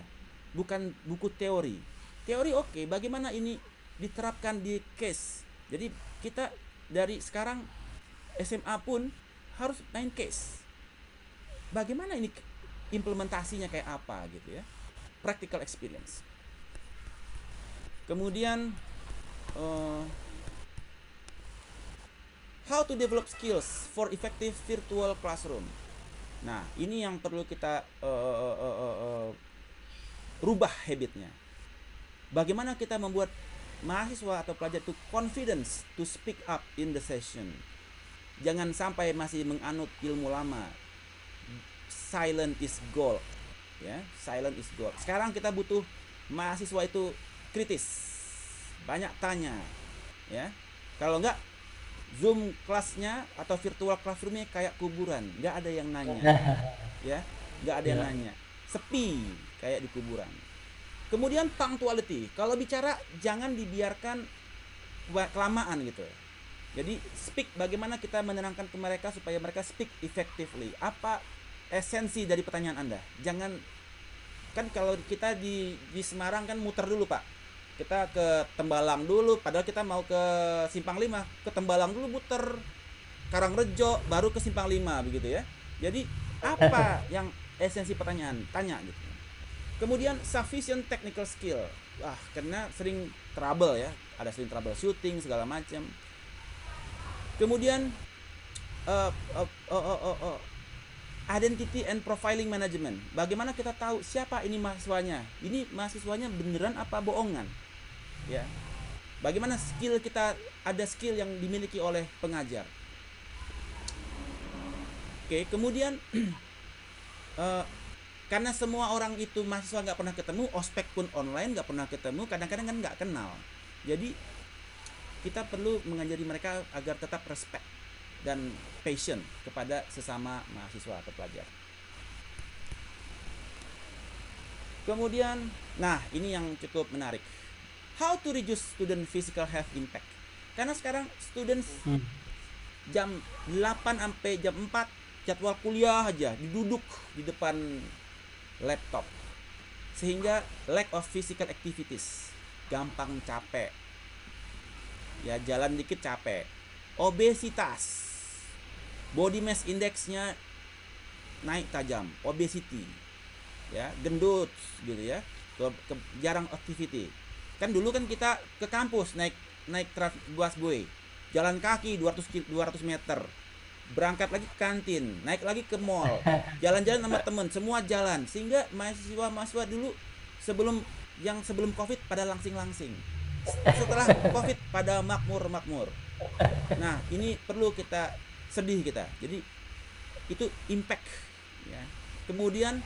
bukan buku teori. Teori oke, bagaimana ini diterapkan di case. Jadi kita dari sekarang SMA pun harus main case. Bagaimana ini implementasinya kayak apa gitu ya? Practical experience. Kemudian how to develop skills for effective virtual classroom. Nah, ini yang perlu kita rubah habitnya. Bagaimana kita membuat mahasiswa atau pelajar itu confidence to speak up in the session. Jangan sampai masih menganut ilmu lama. Silent is gold. Ya, silent is gold. Sekarang kita butuh mahasiswa itu kritis, banyak tanya, ya. Kalau enggak, Zoom kelasnya atau virtual classroomnya kayak kuburan, nggak ada yang nanya, ya, nggak ada yang nanya, sepi kayak di kuburan. Kemudian punctuality, kalau bicara jangan dibiarkan kelamaan gitu. Jadi speak, bagaimana kita menenangkan ke mereka supaya mereka speak effectively. Apa esensi dari pertanyaan Anda? Jangan, kan kalau kita di Semarang kan muter dulu Pak. Kita ke Tembalang dulu, padahal kita mau ke Simpang 5. Ke Tembalang dulu muter Karangrejo, baru ke Simpang 5 begitu ya. Jadi apa yang esensi pertanyaan? Tanya gitu. Kemudian sufficient technical skill. Wah, karena sering trouble ya. Ada sering troubleshooting segala macam. Kemudian identity and profiling management. Bagaimana kita tahu siapa ini mahasiswanya? Ini mahasiswanya beneran apa bohongan? Ya. Bagaimana skill kita, ada skill yang dimiliki oleh pengajar. Oke, kemudian karena semua orang itu mahasiswa nggak pernah ketemu, ospek pun online nggak pernah ketemu, kadang-kadang kan nggak kenal. Jadi kita perlu mengajari mereka agar tetap respect dan patient kepada sesama mahasiswa atau pelajar. Kemudian, nah ini yang cukup menarik. How to reduce student physical health impact. Karena sekarang students jam 8 sampai jam 4 jadwal kuliah aja diduduk di depan laptop. Sehingga lack of physical activities, gampang capek. Ya, jalan dikit capek. Obesitas. Body mass indexnya naik tajam, obesity. Ya, gendut gitu ya. Jarang activity. Kan dulu kan kita ke kampus naik busway, jalan kaki 200 meter, berangkat lagi ke kantin, naik lagi ke mall, jalan-jalan sama temen, semua jalan. Sehingga mahasiswa dulu sebelum Covid pada langsing-langsing, setelah Covid pada makmur. Nah, ini perlu kita sedih kita. Jadi itu impact ya. Kemudian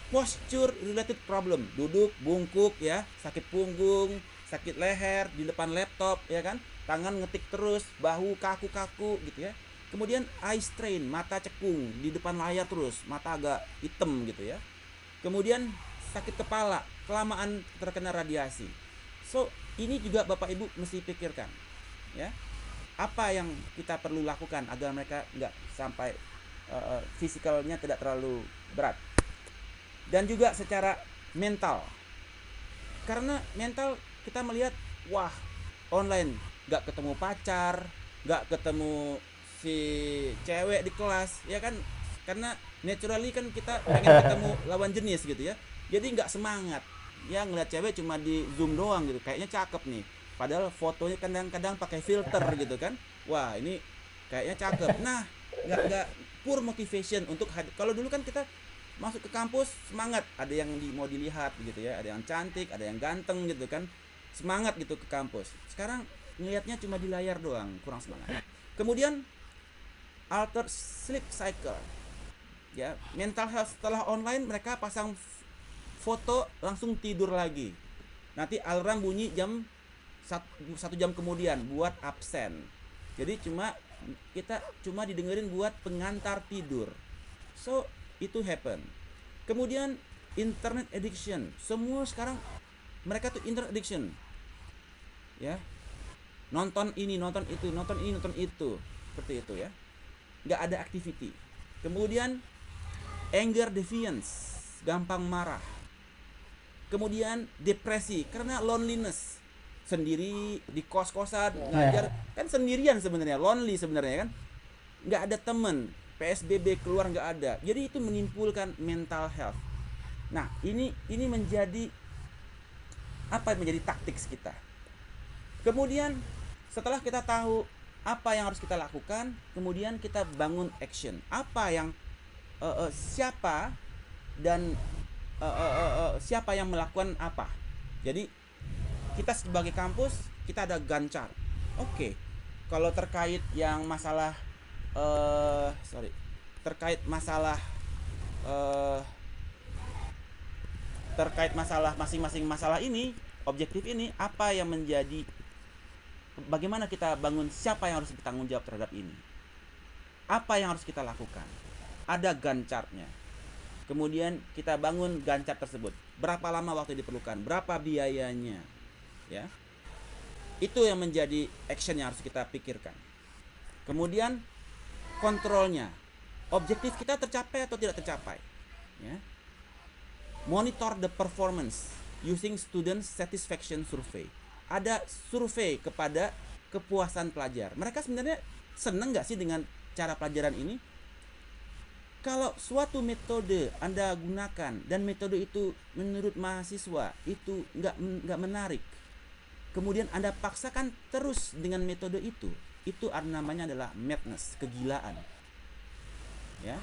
posture related problem, duduk bungkuk ya, sakit punggung, sakit leher di depan laptop ya kan, tangan ngetik terus, bahu kaku gitu ya. Kemudian eye strain, mata cekung di depan layar terus, mata agak hitam gitu ya. Kemudian sakit kepala, kelamaan terkena radiasi. So ini juga Bapak Ibu mesti pikirkan ya, apa yang kita perlu lakukan agar mereka nggak sampai fisikalnya tidak terlalu berat. Dan juga secara mental, karena mental kita melihat, wah online gak ketemu pacar, gak ketemu si cewek di kelas ya kan, karena naturally kan kita pengen ketemu lawan jenis gitu ya, jadi gak semangat ya ngeliat cewek cuma di zoom doang gitu, kayaknya cakep nih, padahal fotonya kadang-kadang pakai filter gitu kan, wah ini kayaknya cakep. Nah gak poor motivation untuk kalau dulu kan kita masuk ke kampus semangat, ada yang mau dilihat gitu ya, ada yang cantik, ada yang ganteng gitu kan, semangat gitu ke kampus. Sekarang ngelihatnya cuma di layar doang, kurang semangat. Kemudian alter sleep cycle ya, mental health setelah online, mereka pasang foto langsung tidur lagi, nanti alarm bunyi satu jam kemudian buat absen. Jadi kita cuma didengerin buat pengantar tidur. So itu happen. Kemudian internet addiction, semua sekarang mereka tuh internet addiction ya, nonton ini nonton itu, nonton ini nonton itu, seperti itu ya, nggak ada activity. Kemudian anger defiance, gampang marah. Kemudian depresi karena loneliness, sendiri di kos-kosan ngajar kan sendirian sebenarnya, lonely sebenarnya kan, nggak ada temen, PSBB keluar nggak ada, jadi itu menimbulkan mental health. Nah ini menjadi apa yang menjadi taktik kita. Kemudian setelah kita tahu apa yang harus kita lakukan, kemudian kita bangun action, apa yang siapa dan siapa yang melakukan apa. Jadi kita sebagai kampus kita ada Gantt chart. Oke, kalau terkait yang masalah terkait masalah masing-masing masalah ini, objektif ini, apa yang menjadi, bagaimana kita bangun, siapa yang harus bertanggung jawab terhadap ini, apa yang harus kita lakukan, ada Gantt chartnya. Kemudian kita bangun Gantt chart tersebut, berapa lama waktu diperlukan, berapa biayanya ya, itu yang menjadi action yang harus kita pikirkan. Kemudian kontrolnya, objektif kita tercapai atau tidak tercapai ya. Monitor the performance using student satisfaction survey, ada survei kepada kepuasan pelajar. Mereka sebenarnya seneng nggak sih dengan cara pelajaran ini? Kalau suatu metode Anda gunakan dan metode itu menurut mahasiswa itu nggak menarik, kemudian Anda paksakan terus dengan metode itu namanya adalah madness, kegilaan. Ya.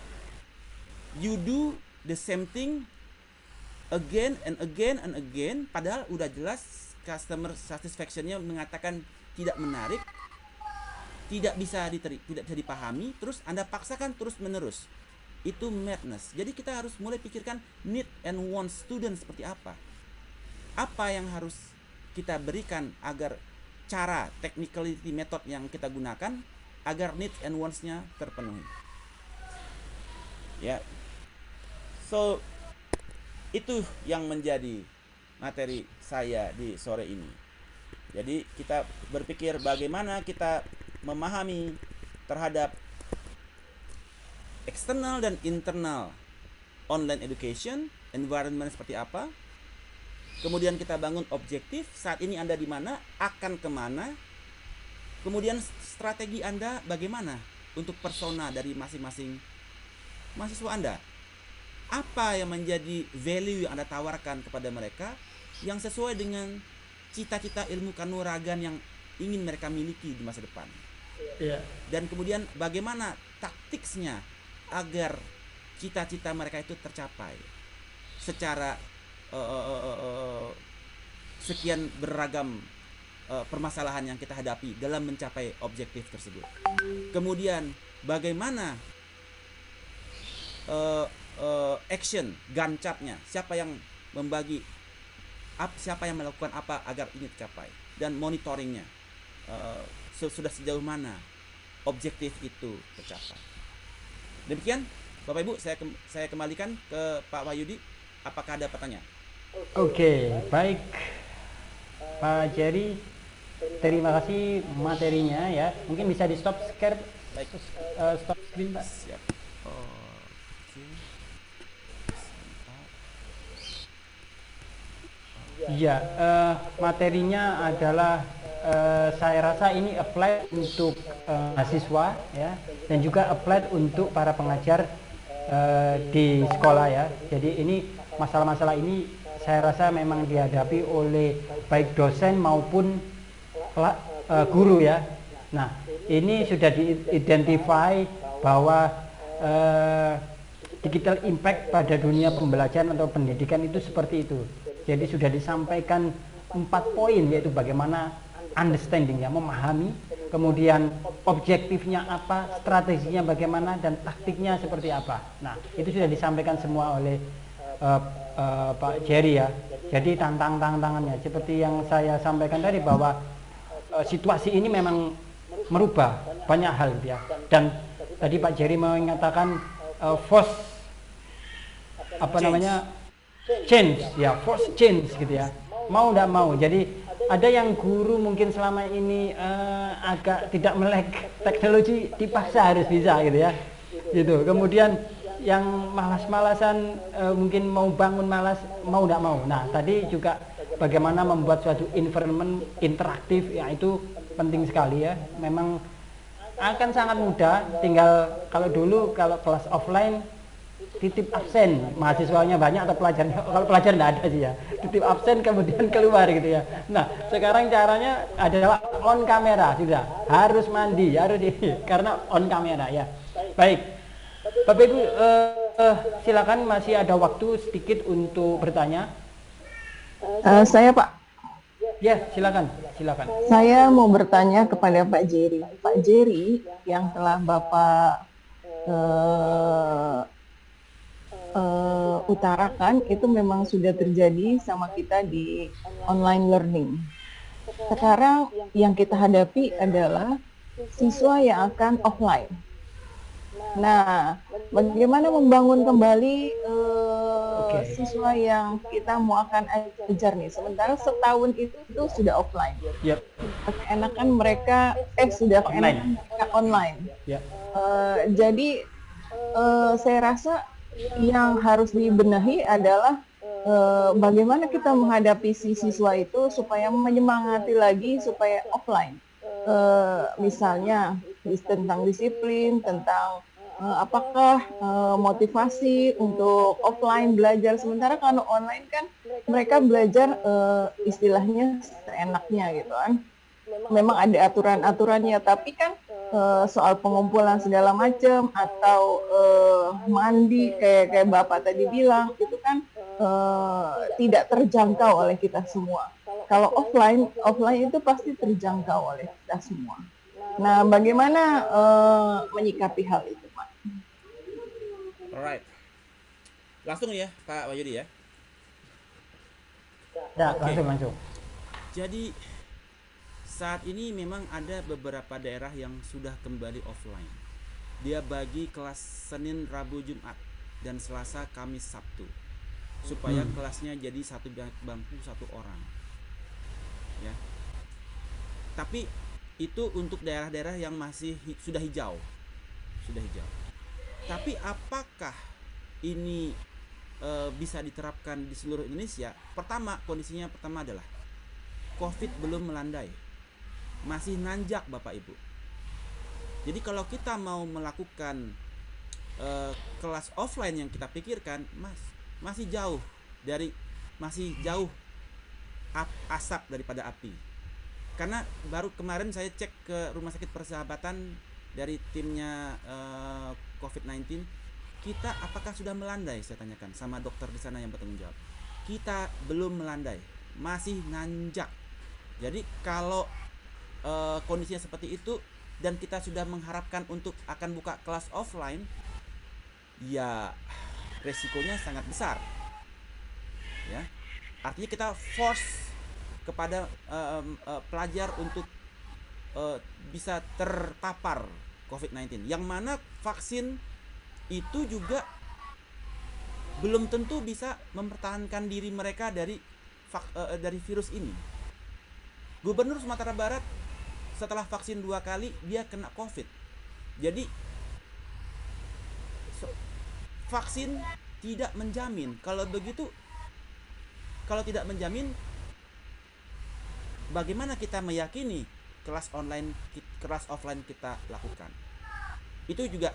you do the same thing again and again and again, padahal udah jelas customer satisfaction-nya mengatakan tidak menarik, tidak bisa dipahami, terus Anda paksakan terus menerus. Itu madness. Jadi kita harus mulai pikirkan need and want student seperti apa. Apa yang harus kita berikan agar cara technicality method yang kita gunakan agar needs and wants-nya terpenuhi. Ya. So itu yang menjadi materi saya di sore ini. Jadi kita berpikir bagaimana kita memahami terhadap eksternal dan internal online education, environment seperti apa. Kemudian kita bangun objektif, saat ini Anda di mana, akan kemana. Kemudian strategi Anda bagaimana untuk persona dari masing-masing mahasiswa Anda. Apa yang menjadi value yang Anda tawarkan kepada mereka yang sesuai dengan cita-cita ilmu kanuragan yang ingin mereka miliki di masa depan. Dan kemudian bagaimana taktiknya agar cita-cita mereka itu tercapai secara sekian beragam permasalahan yang kita hadapi dalam mencapai objektif tersebut. Kemudian bagaimana action gancapnya, siapa yang membagi, siapa yang melakukan apa agar ini tercapai, dan monitoringnya sudah sejauh mana objektif itu tercapai. Demikian Bapak Ibu, saya kembalikan ke Pak Wahyudi. Apakah ada pertanyaan? Oke, baik Pak Jerry, terima kasih materinya ya. Mungkin bisa di stop share, stop screen Pak. Siap. Oke. Iya, materinya adalah saya rasa ini apply untuk mahasiswa ya, dan juga apply untuk para pengajar di sekolah ya. Jadi ini masalah-masalah ini saya rasa memang dihadapi oleh baik dosen maupun guru ya. Nah, ini sudah diidentify bahwa digital impact pada dunia pembelajaran atau pendidikan itu seperti itu. Jadi sudah disampaikan 4 poin, yaitu bagaimana understanding ya, memahami, kemudian objektifnya apa, strateginya bagaimana, dan taktiknya seperti apa. Nah, itu sudah disampaikan semua oleh Pak Jerry ya. Jadi tantangannya seperti yang saya sampaikan tadi, bahwa situasi ini memang merubah banyak hal ya. Dan tadi Pak Jerry mengatakan force change ya, force change gitu ya, mau tidak mau. Jadi ada yang guru mungkin selama ini agak tidak melek teknologi, dipaksa harus bisa gitu ya, gitu. Kemudian yang malas-malasan mungkin mau bangun malas, mau tidak mau. Nah, tadi juga bagaimana membuat suatu environment interaktif, ya itu penting sekali ya. Memang akan sangat mudah, tinggal kalau dulu kalau kelas offline titip absen, mahasiswanya banyak atau pelajarnya, kalau pelajar tidak ada sih ya, titip absen kemudian keluar gitu ya. Nah, sekarang caranya adalah on kamera, sudah harus mandi, harus karena on kamera ya. Baik, Bapak Ibu, silakan, masih ada waktu sedikit untuk bertanya. Saya Pak. Ya, silakan. Saya mau bertanya kepada Pak Jerry. Pak Jerry, yang telah Bapak utarakan itu memang sudah terjadi sama kita di online learning. Sekarang yang kita hadapi adalah siswa yang akan offline. Nah, bagaimana membangun kembali siswa yang kita mau akan ajar nih, sementara setahun itu sudah offline. Yep. Enakan mereka sudah online. Online. Yep. Jadi saya rasa yang harus dibenahi adalah bagaimana kita menghadapi si siswa itu supaya menyemangati lagi supaya offline. Misalnya tentang disiplin, tentang apakah motivasi untuk offline belajar, sementara kalau online kan mereka belajar istilahnya seenaknya gitu kan. Memang ada aturan-aturannya, tapi kan soal pengumpulan segala macam atau mandi kayak Bapak tadi bilang itu kan tidak terjangkau oleh kita semua. Kalau offline itu pasti terjangkau oleh kita semua. Nah, bagaimana menyikapi hal itu, Pak? Alright. Langsung ya, Pak Wahyudi ya. Ya, Oke. langsung. Jadi saat ini memang ada beberapa daerah yang sudah kembali offline. Dia bagi kelas Senin, Rabu, Jumat, dan Selasa, Kamis, Sabtu, supaya kelasnya jadi satu bangku satu orang. Ya. Tapi itu untuk daerah-daerah yang masih sudah hijau. Tapi apakah ini bisa diterapkan di seluruh Indonesia? Kondisinya pertama adalah COVID belum melandai, masih nanjak Bapak Ibu. Jadi kalau kita mau melakukan kelas offline yang kita pikirkan, masih jauh asap daripada api. Karena baru kemarin saya cek ke Rumah Sakit Persahabatan dari timnya COVID-19, kita apakah sudah melandai? Saya tanyakan sama dokter di sana yang bertanggung jawab. Kita belum melandai, masih nanjak. Jadi kalau kondisinya seperti itu dan kita sudah mengharapkan untuk akan buka kelas offline, ya resikonya sangat besar. Ya, artinya kita force kepada pelajar untuk bisa terpapar COVID-19, yang mana vaksin itu juga belum tentu bisa mempertahankan diri mereka dari virus ini. Gubernur Sumatera Barat setelah vaksin 2 kali dia kena COVID. Jadi vaksin tidak menjamin. Kalau begitu, kalau tidak menjamin, bagaimana kita meyakini kelas offline kita lakukan? Itu juga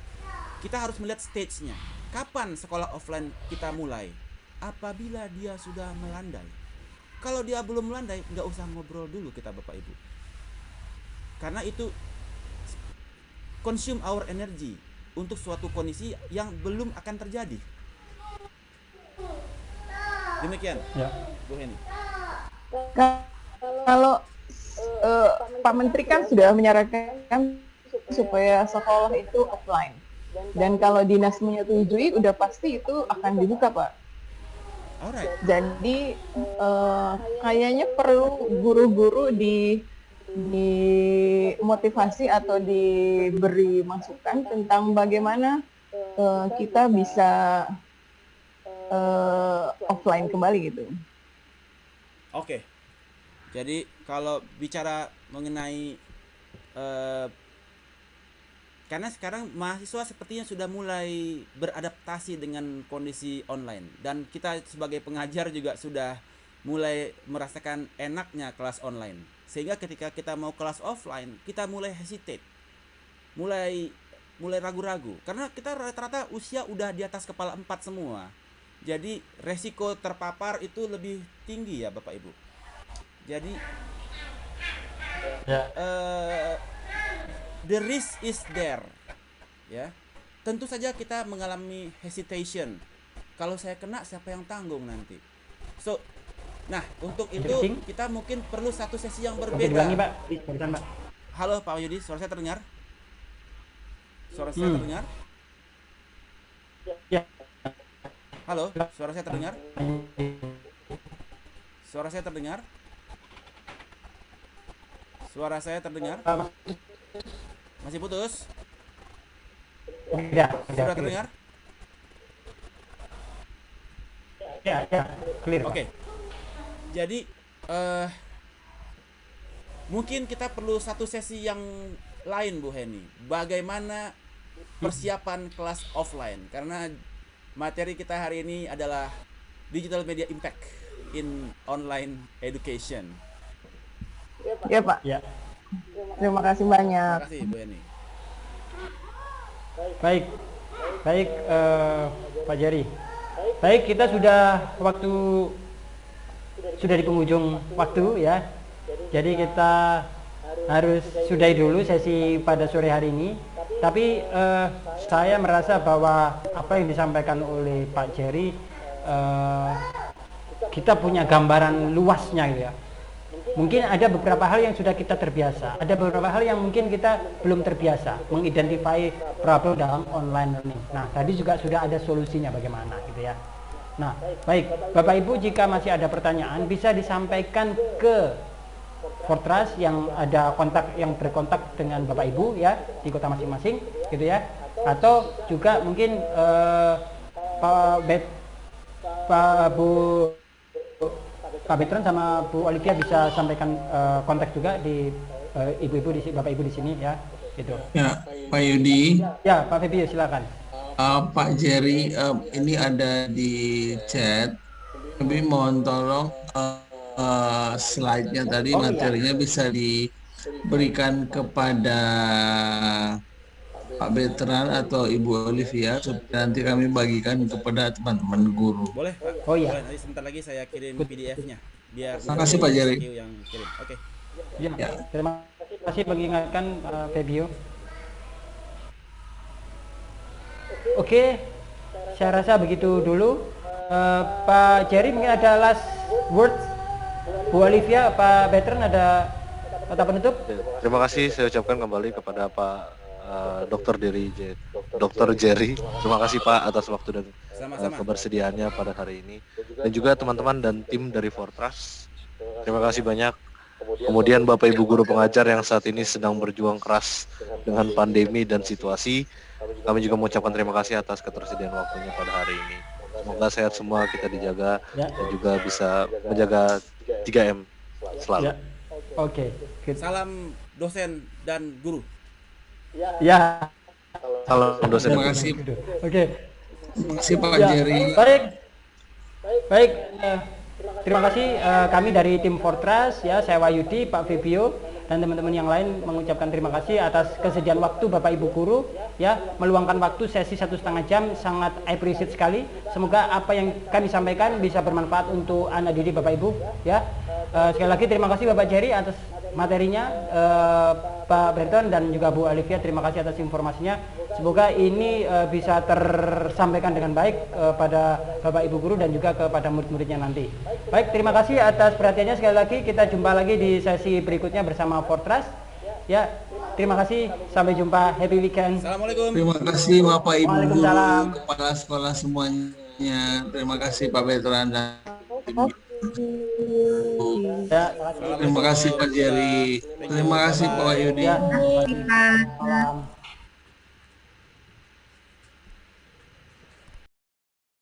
kita harus melihat stage-nya. Kapan sekolah offline kita mulai? Apabila dia sudah melandai. Kalau dia belum melandai, nggak usah ngobrol dulu kita Bapak Ibu. Karena itu consume our energy untuk suatu kondisi yang belum akan terjadi. Demikian, Ya. Bu Heni. Kalau Pak Menteri kan sudah menyarankan supaya sekolah itu offline. Dan kalau dinas menyetujui, udah pasti itu akan dibuka, Pak. Alright. Jadi kayaknya perlu guru-guru dimotivasi atau diberi masukan tentang bagaimana kita bisa offline kembali gitu. Oke. Jadi kalau bicara mengenai karena sekarang mahasiswa sepertinya sudah mulai beradaptasi dengan kondisi online, dan kita sebagai pengajar juga sudah mulai merasakan enaknya kelas online. Sehingga ketika kita mau kelas offline, kita mulai hesitate, mulai ragu-ragu, karena kita rata-rata usia udah di atas kepala 4 semua. Jadi resiko terpapar itu lebih tinggi ya Bapak Ibu. Jadi the risk is there, ya. Tentu saja kita mengalami hesitation. Kalau saya kena, siapa yang tanggung nanti? So, nah untuk itu kita mungkin perlu satu sesi yang berbeda. Diulangi, Pak. Barusan, Pak. Halo Pak Wahyudi, suara saya terdengar? Suara saya terdengar? Ya. Halo, suara saya terdengar? Suara saya terdengar? Suara saya terdengar? Masih putus? Ya, Sudah terdengar? Ya, clear. Oke. Jadi mungkin kita perlu satu sesi yang lain Bu Heni. Bagaimana persiapan kelas offline? Karena materi kita hari ini adalah Digital Media Impact in Online Education. Ya Pak. Ya. Terima kasih banyak. Terima kasih Bu Heni. Baik, Pak Jari. Baik, kita sudah di penghujung waktu ya. Jadi kita harus sudahi dulu sesi pada sore hari ini. Tapi saya merasa bahwa apa yang disampaikan oleh Pak Jerry, kita punya gambaran luasnya gitu ya. Mungkin ada beberapa hal yang sudah kita terbiasa, ada beberapa hal yang mungkin kita belum terbiasa mengidentifikasi problem dalam online learning. Nah, tadi juga sudah ada solusinya bagaimana gitu ya. Nah, baik, Bapak Ibu, jika masih ada pertanyaan bisa disampaikan ke Fortras yang ada kontak, yang berkontak dengan Bapak Ibu ya di kota masing-masing gitu ya. Atau juga mungkin Pak Betran sama Bu Olivia bisa sampaikan kontak juga di ibu-ibu di Bapak Ibu di sini ya, gitu. Ya, Pak Yudi. Ya, Pak Febio silakan. Pak Jerry, ini ada di chat. Tapi mohon tolong slide-nya tadi, materinya bisa diberikan kepada Pak Betran atau Ibu Olivia supaya nanti kami bagikan kepada teman-teman guru. Boleh, Pak. Oh iya. Boleh, nanti sebentar lagi saya kirim PDF-nya biar Terima kasih, Pak Jerry. yang kirim. Oke. Ya, terima kasih mengingatkan Febio. Oke, saya rasa begitu dulu. Pak Jerry mungkin ada last words. Bu Olivia, Pak Betran ada kata penutup? Terima kasih saya ucapkan kembali kepada Pak Dr. Jerry. Terima kasih Pak atas waktu dan kebersediaannya pada hari ini. Dan juga teman-teman dan tim dari Fortras. Terima kasih banyak. Kemudian Bapak Ibu guru pengajar yang saat ini sedang berjuang keras dengan pandemi dan situasi. Kami juga mengucapkan terima kasih atas ketersediaan waktunya pada hari ini. Semoga sehat semua, kita dijaga dan juga bisa menjaga 3M selalu. Ya. Oke. Salam dosen dan guru. Ya. Salam dosen. Terima kasih. Oke. Terima kasih Pak Ya, Jerry. Baik. Terima kasih kami dari tim Fortras ya, saya Wahyudi, Pak Febio dan teman-teman yang lain mengucapkan terima kasih atas kesediaan waktu Bapak Ibu guru ya, meluangkan waktu sesi 1,5 jam, sangat appreciate sekali. Semoga apa yang kami sampaikan bisa bermanfaat untuk anak didik Bapak Ibu ya. Sekali lagi terima kasih Bapak Jerry atas materinya, Pak Berton dan juga Bu Olivia, terima kasih atas informasinya. Semoga ini bisa tersampaikan dengan baik pada Bapak Ibu guru dan juga kepada murid-muridnya nanti. Baik, terima kasih atas perhatiannya. Sekali lagi kita jumpa lagi di sesi berikutnya bersama Fortras. Ya, terima kasih. Sampai jumpa. Happy weekend. Assalamualaikum. Terima kasih Bapak Ibu guru, Waalaikumsalam. kepala sekolah semuanya. Terima kasih Pak Betran dan tim. Ya, Terima kasih Pak Jerry. Terima kasih Pak Wahyudi. ya, terima kasih. Selamat malam.